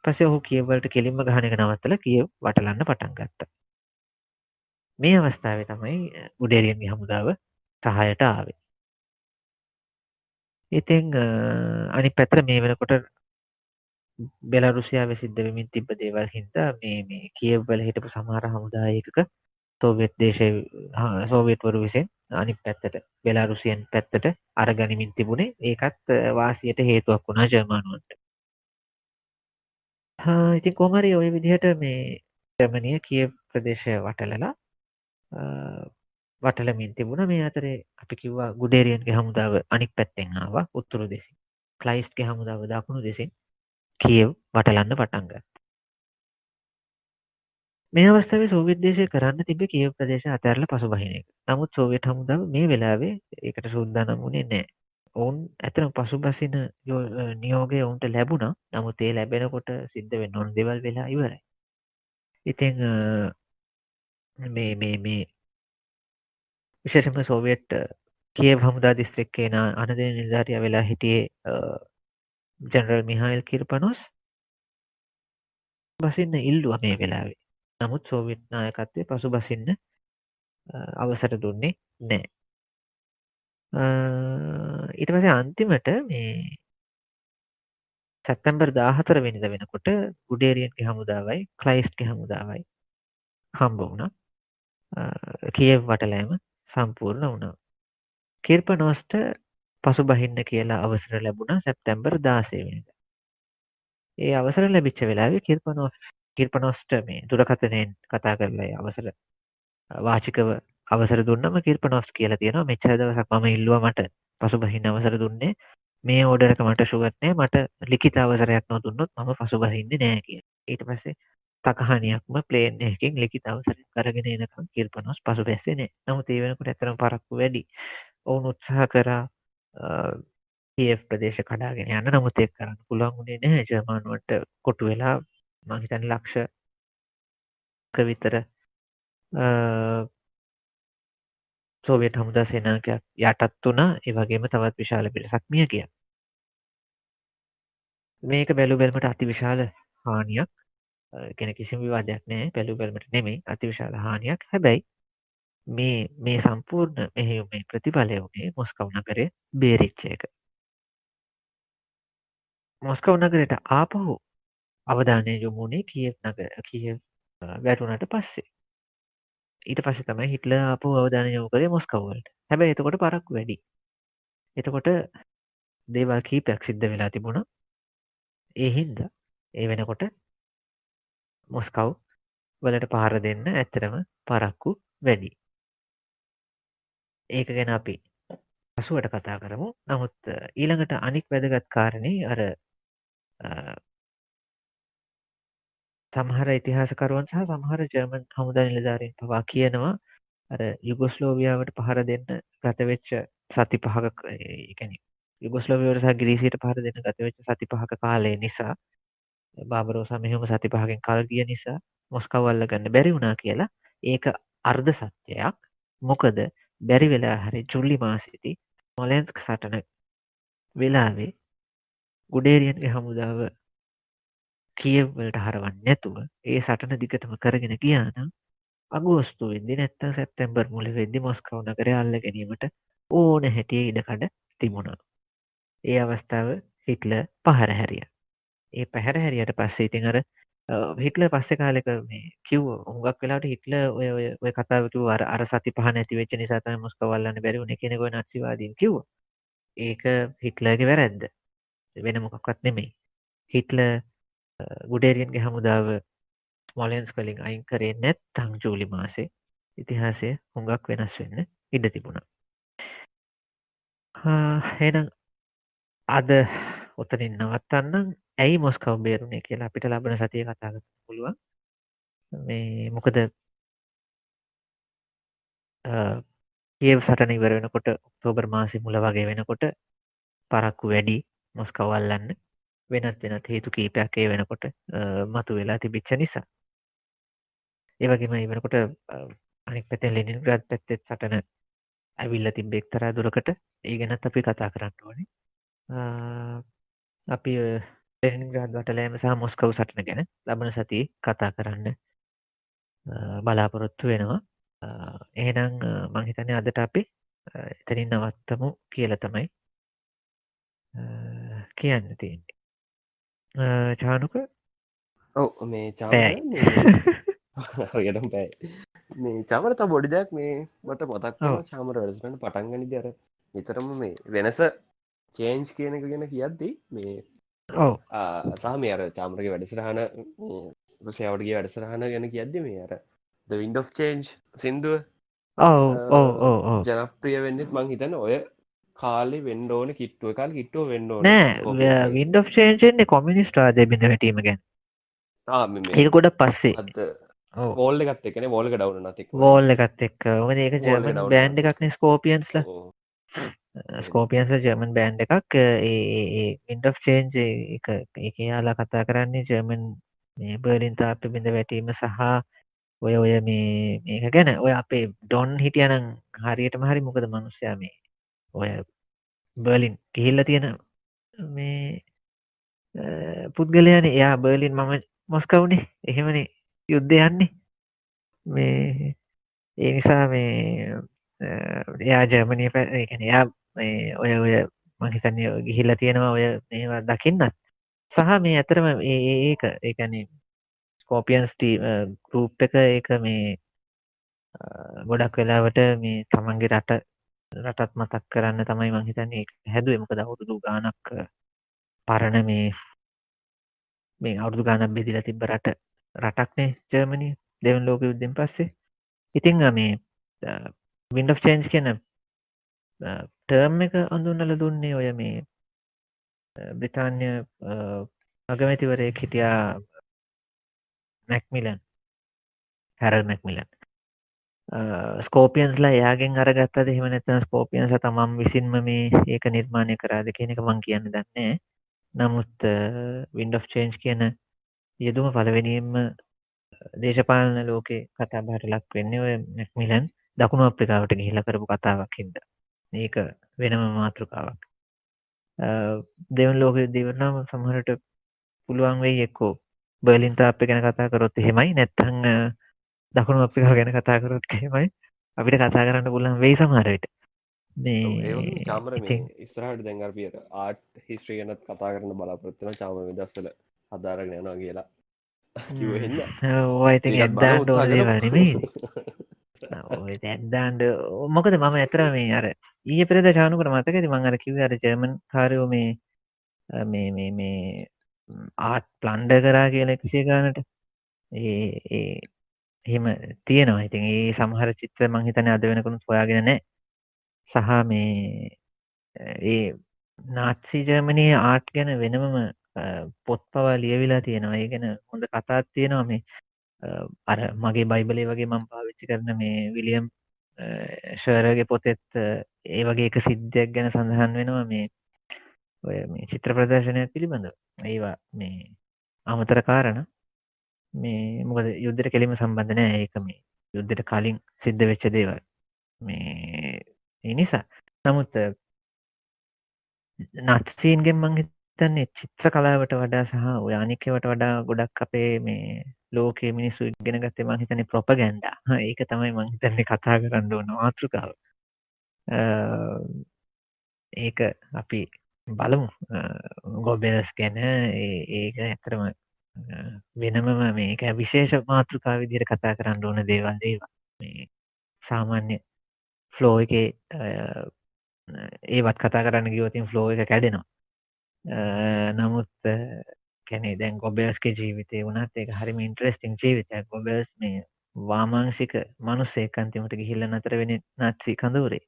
ඊපස්සේ ඔහු කියෙව් වලට කෙලින්ම ගහන එක නවත්තලා කියෙව් වටලන්න පටන් ගත්තා. මේ අවස්ථාවේ තමයි ගුඩේරියන්ගේ හමුදාව සහායට ආවේ. ඉතින් අනිත් පැත්තට මේ වෙනකොට බෙලාරුසියාවේ සිද්ධ වෙමින් තිබ්බ දේවල් හින්දා මේ කියෙව් වල හිටපු සමහර හමුදා ඒකක සෝවියට් දේශයේ සෝවියට්වරු විසින් අනිත් පැත්තට බෙලාරුසියන් පැත්තට අරගනිමින් තිබුණේ. ඒකත් වාසියට හේතුවක් වුණා ජර්මනුවන්ට. ඉතින් කොහොම හරි ওই විදිහට මේ ජර්මනිය කියෙව් ප්‍රදේශය වටලමින් තිබුණා. මේ අතරේ අපි කිව්වා ගුඩේරියන්ගේ හමුදාව අනික් පැත්තෙන් ආවා උතුරු දෙසින්. ක්ලයිස්ට්ගේ හමුදාව දකුණු දෙසින් කියෙව් වටලන්න පටන් ගත්තා. මේ අවස්ථාවේ සෝවියට් දේශය කරන්න තිබ්බේ කියෙව් ප්‍රදේශය අතහැරලා පසුබහින එක. නමුත් සෝවියට් හමුදාව මේ වෙලාවේ ඒකට සූදානම් වුණේ නැහැ. ඔවුන් ඇත්තටම පසුබසින නියෝගය ඔවුන්ට ලැබුණා. නමුත් ඒ ලැබෙනකොට සිද්ධ වෙන්න ඕන දේවල් වෙලා ඉවරයි. ඉතින් මේ විශේෂයෙන්ම සෝවියට් කියෙව් හමුදා දිස්ත්‍රික්කයේ අනදෙන නිලධාරියා වෙලා හිටියේ ජෙනරල් මිහායිල් කිර්පනොස් බසින්න ඉල්ලුවා මේ වෙලාවේ. නමුත් සෝවියට් නායකත්වය පසුබසින්න අවසර දුන්නේ නැහැ. ඊට පස්සේ අන්තිමට මේ සැප්තැම්බර් 14 වෙනිදා වෙනකොට ගුඩේරියන්ගේ හමුදාවයි ක්ලයිස්ට්ගේ හමුදාවයි හම්බ වුණා. කියෙව් වටලෑම සම්පූර්ණ වුණා. කිර්පනොස්ට පසුබහින්න කියලා අවසර ලැබුණා සැප්තැම්බර් 16 වෙනිදා. ඒ අවසර ලැබිච්ච වෙලාවේ කිර්පනොස්ට මේ දුරකථනයෙන් කතා කරලා අවසර වාචිකව අවසර දුන්නම කිර්පනොෆ්ස් කියලා තියෙනවා මෙච්චර දවසක් මම ඉල්ලුවා මට පසුබහින්න අවසර දුන්නේ මේ ඕඩර් එක මට ෂුගර් නෑ මට ලිඛිත අවසරයක් නොදුන්නොත් මම පසුබහින්නේ නෑ කියලා. ඊට පස්සේ තකහණියක්ම ප්ලේන් එකකින් ලිඛිත අවසරයක් අරගෙන එනකම් කිර්පනොස් පසුබැස්සේ නෑ. නමුත් ඒ වෙනකොට ඇත්තටම පරක්කු වැඩි. ඔවුන් උත්සාහ කරා කීයව් ප්‍රදේශ කඩාගෙන යන්න. නමුත් ඒක කරන්න පුළුවන් වුණේ නැහැ. ජර්මනුවට කොටු වෙලා මං හිතන්නේ ලක්ෂක විතර සෝවියට් හමුදා සේනාංකයක් යටත් වුණා. ඒ වගේම තවත් විශාල පිරිසක් මිය ගියා. මේක බැලු බැලමට අතිවිශාල හානියක්. කියන්නේ කිසිම විවාදයක් නැහැ. බැලු බැලමට නෙමෙයි අතිවිශාල හානියක්. හැබැයි මේ සම්පූර්ණ මෙහෙයුමේ ප්‍රතිඵලය වුණේ මොස්කව් නගරය බේරිච්ච එක. මොස්කව් නගරයට ආපහු අවධානය යොමු වුණේ කීයව් වැටුණට පස්සේ. ඊට පස්සේ තමයි හිට්ලර් ආපහු අවධානය යොමු කරේ මොස්කව් වලට. හැබැයි එතකොට පරක්කු වැඩි. එතකොට දේවල් කීපයක් සිද්ධ වෙලා තිබුණා. ඒ හින්දා ඒ වෙනකොට මොස්කව් වලට පහර දෙන්න ඇත්තටම පරක්කු වැඩි. ඒක ගැන අපි පසුවට කතා කරමු. නමුත් ඊළඟට අනික් වැදගත් කාරණේ අර සමහර ඉතිහාසකරුවන් සහ සමහර ජර්මන් හමුදා නිලධාරීන් පවා කියනවා අර යුගොස්ලෝවියාවට පහර දෙන්න ගත වෙච්ච සති 5ක ඒ කියන්නේ යුගොස්ලෝවියාවට සහ ග්‍රීසියට පහර දෙන්න ගත වෙච්ච සති 5ක කාලය නිසා බාබරෝසා මෙහෙම සති 5කින් කල් ගිය නිසා මොස්කව් අල්ලගන්න බැරි වුණා කියලා. ඒක අර්ධ සත්‍යයක්. මොකද බැරි වෙලා හරි ජූලි මාසෙදී ස්මොලෙන්ස්ක් සටන වෙලාවේ ගුඩේරියන්ගේ හමුදාව කියව් වලට හරවන්නේ නැතුව ඒ සටන දිගටම කරගෙන ගියා නම් අගෝස්තු වෙද්දි නැත්තම් සැප්තැම්බර් මුල වෙද්දි මොස්කව් නගරය අල්ල ගැනීමට ඕන හැටියේ ඉඩකඩ තිබුණා. ඒ අවස්ථාව හිට්ලර් පහර හැරියා. ඒ පැහැර හැරියට පස්සේ ඉතින් අර හිට්ලර් පස්සේ කාලෙක මේ කිව්වා හුඟක් වෙලාවට හිට්ලර් ඔය කතාව කිව්වා අර සති 5 නැති වෙච්ච නිසා තමයි මොස්කව් අල්ලන්න බැරි වුණේ කියන එක ඔය නාත්සිවාදීන් කිව්වා. ඒක හිට්ලර්ගේ වැරැද්ද. වෙන මොකක්වත් නෙමෙයි. හිට්ලර් ගුඩේරියන්ගේ හමුදාව ස්මොලෙන්ස්ක් වලින් අයින් කරේ නැත්නම් ජූලි මාසේ ඉතිහාසය හුඟක් වෙනස් වෙන්න ඉඩ තිබුණා. එහෙනම් අද ඔතනින් නවත්තන්නම්. ඇයි මොස්කව් බේරුනේ කියලා අපිට ලබන සතියේ කතා කරන්න පුළුවන්. මේ මොකද කියව් සටන ඉවර වෙනකොට ඔක්තෝබර් මාසෙ මුල වගේ වෙනකොට පරක්කු වැඩි මොස්කව් අල්ලන්න වෙනත් හේතු කීපයක් ඒ වෙනකොට මතුවෙලා තිබිච්ච නිසා. ඒ වගේම ඒ වෙනකොට අනික් පැත්තෙන් ලෙනින්ග්‍රාඩ් පැත්තේ සටන ඇවිල්ලා තිබ්බ එක්තරා දුරකට. ඒ ගැනත් අපි කතා කරන්න ඕනේ. අපි ලෙනින්ග්‍රාඩ් වටලෑම සහ මොස්කව් සටන ගැන ලබන සතියේ කතා කරන්න බලාපොරොත්තු වෙනවා. එහෙනම් මං හිතන්නේ අදට අපි එතනින් නවත්තමු කියලා තමයි කියන්න තියෙන්නේ. චානුක ඔව් මේ චාමර පැයි ඔයටම පැයි මේ චාමර තව බොඩි දෙයක් මේ මට මතක් වෙනවා චාමර වැඩසටහන පටන් ගනිද්දී අර නිතරම මේ වෙනස චේන්ජ් කියන එක ගැන කියද්දී මේ ඔව් සහ මේ අර චාමරගේ වැඩසටහන රුසියාවටගේ වැඩසටහන ගැන කියද්දි මේ අර The Wind of Change සින්දුව ජනප්‍රිය වෙන්නෙත් මං හිතන ඔය කාලෙ වෙන්න ඕන කිට්ටුව කාල කිට්ටුව වෙන්න ඕන නෑ වින්ඩ් ඔෆ් චේන්ජ්න්නේ කොමියුනිස්ට් වාදය බිඳ වැටීම ගැන. ඒක ගොඩක් පස්සේ වෝල්ල එකත් එකන වෝල්ක ඩවන නතික් වෝල් එකත් එක්ක ඔක ඒක ජර්මන් බෑන්් එකක්න ස්කෝපියන්ස්ල ස්කෝපියන්ස්ල ජර්මන් බෑන්් එකක් වින්ඩ් ඔෆ් චේන්ජ් එක යාලා කතා කරන්නේ ජර්මන් මේ බර්ලින් තාප බිඳ වැටීම සහ ඔය මේක ගැන ඔය අපේ ඩොන් හිටියනං හරියටම හරි මොකද මනුස්්‍යයා මේ ඔය බර්ලින් ගිහිල්ල තියෙන මේ පුද්ගලයන එයා බර්ලින් මම මොස්කවුනේ එහෙමනේ යුද්ධ යන්නේ මේ ඒ නිසා මේ එයා ජර්මනය පැැන එයා ඔය මහිතන්නේ ගිහිල්ල තියෙනවා ඔය මේවා දකින්නත් සහ මේ ඇතරම ඒක ඒකනේ ස්කෝපියන්ස්ටී ගරුප් එක ඒක මේ ගොඩක් වෙලාවට මේ තමන්ගේ රටත් මතක් කරන්න තමයි මහිතන්නේ හැදුව එමක දවුරුදු ගානක් පරණ මේ අවුදු ගානක් බෙදිල තිබ රටක්නේ ජර්මණී දෙවන් ලෝක යුද්ධෙන් පස්සේ ඉතිං මේ වින්ඩ් ඔෆ් චේන්ජ් කියන ටර්ම් එක අඳුන්නල දුන්නේ ඔය මේ බ්‍රිතාන්‍ය අගමැතිවරයෙක් හිටියා මැක්මිලන් හැරල් මැක්මිලන් ස්කෝපියන්ස්ලා එයාගෙන් අරගත්තද එහෙම නැත්නම් ස්කෝපියන්ස්ලා තමන් විසින්ම මේ ඒක නිර්මාණය කරාද කියන එක මං කියන්න දන්නේ නැහැ. නමුත් වින්ඩ් ඔෆ් චේන්ජ් කියන යෙදුම පළවෙනියෙන්ම දේශපාලන ලෝකේ කතාබහට ලක් වෙන්නේ ඔය මැක්මිලන් දකුණු අප්‍රිකාවට ගිහිල්ලා කරපු කතාවක් හින්දා. මේක වෙනම මාතෘකාවක්. දෙවන ලෝක යුද්ධය ඉවරනම සමහරට පුළුවන් වෙයි එක්කෝ බර්ලින් තාප්පේ ගැන කතා කරොත් එහෙමයි නැත්නම් දකුණු අප්‍රිකාව ගැන කතා කරොත් එහෙමයි අපිට කතා කරන්න පුළුවන් වෙයි සමහර විට. ඒවගේ මේ චාමර මේ ඉතින් ඉස්රහට දැන්ගර්පියට ආට් හිස්ට්‍රී ගැනත් කතා කරන්න බලාපොරත්තුන චාම දස්සල හදාරගෙන යනවා කියලා කිව හින්ද ඔය ඉතින් ඇද්දාන්ට ඕන දේවල් නෙමෙයි. ඔය ඇද්දාන්ට මොකද මම ඇතර මේ අර ඊයේ පෙරේද චානුකට මතකද මම අර කිව්වේ අර ජර්මන් කාරයෝ මේ ආට් ප්ලන්ඩර් කරා කියලා 100 ගානට ඒ එහෙම තියෙනවා. ඉතින් ඒ සමහර චිත්‍ර මං හිතන්නේ අද වෙනකන් හොයාගෙන නැහැ. සහ මේ ඒ නාට්සි ජර්මනියේ ආට් ගැන වෙනමම පොත් පවා ලියවිලා තියෙනවා. ඒ ගැන හොඳ කතාවක් තියෙනවා මේ අර මගේ බයිබලේ වගේ මම පාවිච්චි කරන මේ විලියම් ෂර්ගේ පොතෙත් ඒ වගේ එක සිද්ධියක් ගැන සඳහන් වෙනවා මේ ඔය මේ චිත්‍ර ප්‍රදර්ශනයක් පිළිබඳව. ඒවා මේ අමතර කාරණා මේ මොකද යුද්ධයට කෙලින්ම සම්බන්ධ නැහැ. ඒක මේ යුද්ධයට කලින් සිද්ධ වෙච්ච දේවල්. මේ ඒ නිසා නමුත් නට්සීන්ගෙන් මං හිතන්නේ චිත්‍ර කලාවට වඩා සහ ඔය අනිකේවට වඩා ගොඩක් අපේ මේ ලෝකයේ මිනිස්සු ඉගෙන ගත්තේ මං හිතන්නේ ප්‍රොපගැන්ඩා. ඒක තමයි මං හිතන්නේ කතා කරන්න ඕන මාතෘකාව. ඒක අපි බලමු. ගොබෙල්ස් ගැන ඒක ඇත්තටම වෙනමම මේක විශේෂ මාතෘකාව විදිහට කතා කරන්න ඕන දේවල් මේ සාමාන්‍ය ෆ්ලෝ එකේ ඒවත් කතා කරන්න ගියොතින් ෆ්ලෝ එක කැඩෙනවා. නමුත් කැනේ දැන් ගොබෙල්ස්ගේ ජීවිතය වුණත් ඒක හරිම ඉන්ට්‍රෙස්ටිං ජීවිතයක්. ගොබෙල්ස් මේ වාමාංශික මිනිස්සෙක් අන්තිමට ගිහිල්ලා නතර වෙන්නේ නාට්සි කඳවුරේ.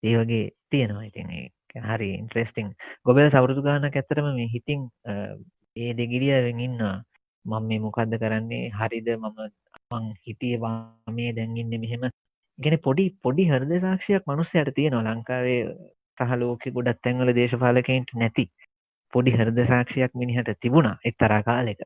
ඒ වගේ තියෙනවා. ඉතින් ඒක හරි ඉන්ට්‍රෙස්ටිං. ගොබෙල්ස් අවුරුදු ගානක් ඇත්තටම මේ හිතින් ඒ දෙගිඩියාවෙන් ඉන්නවා. මම මේ මොකද්ද කරන්නේ? හරිද මම හිතියේ වාමේ දැන් ඉන්නේ මෙහෙම. කියන්නේ පොඩි හෘද සාක්ෂියක් මිනිස්සයාට තියෙනවා ලංකාවේ සහ ලෝකෙ ගොඩක් තැන්වල දේශපාලකයින්ට නැති පොඩි හෘද සාක්ෂියක් මිනිහට තිබුණා එක්තරා කාලෙක.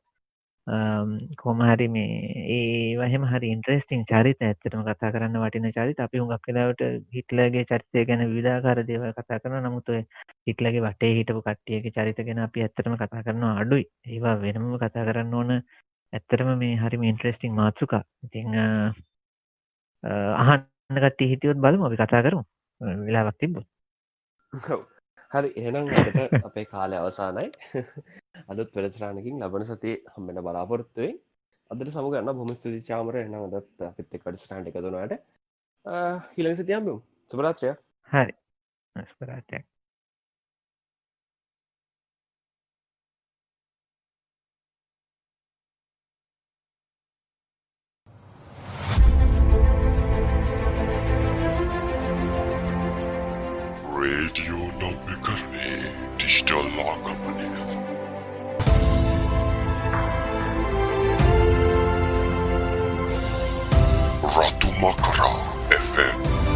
කොහොම හරි මේ ඒවා එහෙම හරි ඉන්ට්‍රෙස්ටිං චරිත ඇත්තටම කතා කරන්න වටින චරිත. අපි හුඟක් වෙලාවට හිට්ලර්ගේ චරිතය ගැන විවිධාකාර දේවල් කතා කරනවා. නමුත් ඔය හිට්ලර්ගේ වටේ හිටපු කට්ටියගේ චරිත ගැන අපි ඇත්තටම කතා කරනවා අඩුයි. ඒවා වෙනම කතා කරන්න ඕන ඇත්තටම මේ හරිම ඉන්ට්‍රෙස්ටිං මාතෘකා. ඉතින් අහන්න කට්ටිය හිටියොත් බලමු අපි කතා කරමු. වෙලාවක් තිබ්බොත්. හරි එහෙනම් අදට අපේ කාලය අවසానයි. අදත් වැඩසටහනකින් ලබන සතියේ හම්බෙන්න බලාපොරොත්තු වෙයි. අදට සමුගන්න බොහොම ස්තුතියි චාමර. එහෙනම් අදත් අපිත් එක්ක වැඩසටහනට එකතු වුණාට ඊළඟ සතියේ හම්බෙමු. සුබ රාත්‍රියක්. හරි. සුබ රාත්‍රියක්. රේඩියෝ නව්‍යකරණයේ ඩිජිටල් ආගමනය රතු මකරා FM